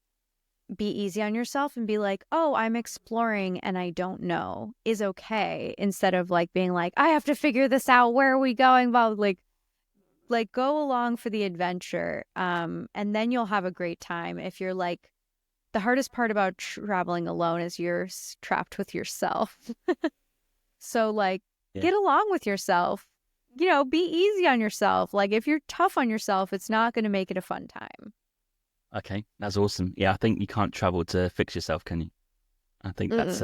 be easy on yourself and be like, oh, I'm exploring and I don't know is okay. Instead of like being like, I have to figure this out. Where are we going? Well, like go along for the adventure. And then you'll have a great time. If you're like, the hardest part about traveling alone is you're trapped with yourself. So like, get along with yourself, be easy on yourself. Like if you're tough on yourself, it's not going to make it a fun time. Okay, that's awesome. Yeah, I think you can't travel to fix yourself, can you? I think that's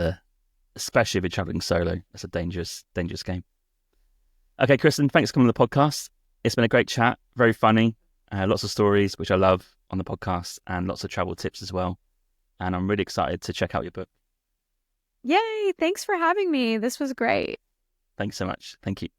especially if you're traveling solo, that's a dangerous game. Okay, Kristen, thanks for coming on the podcast. It's been a great chat, very funny, lots of stories, which I love on the podcast, and lots of travel tips as well. And I'm really excited to check out your book. Yay, thanks for having me. This was great. Thanks so much. Thank you.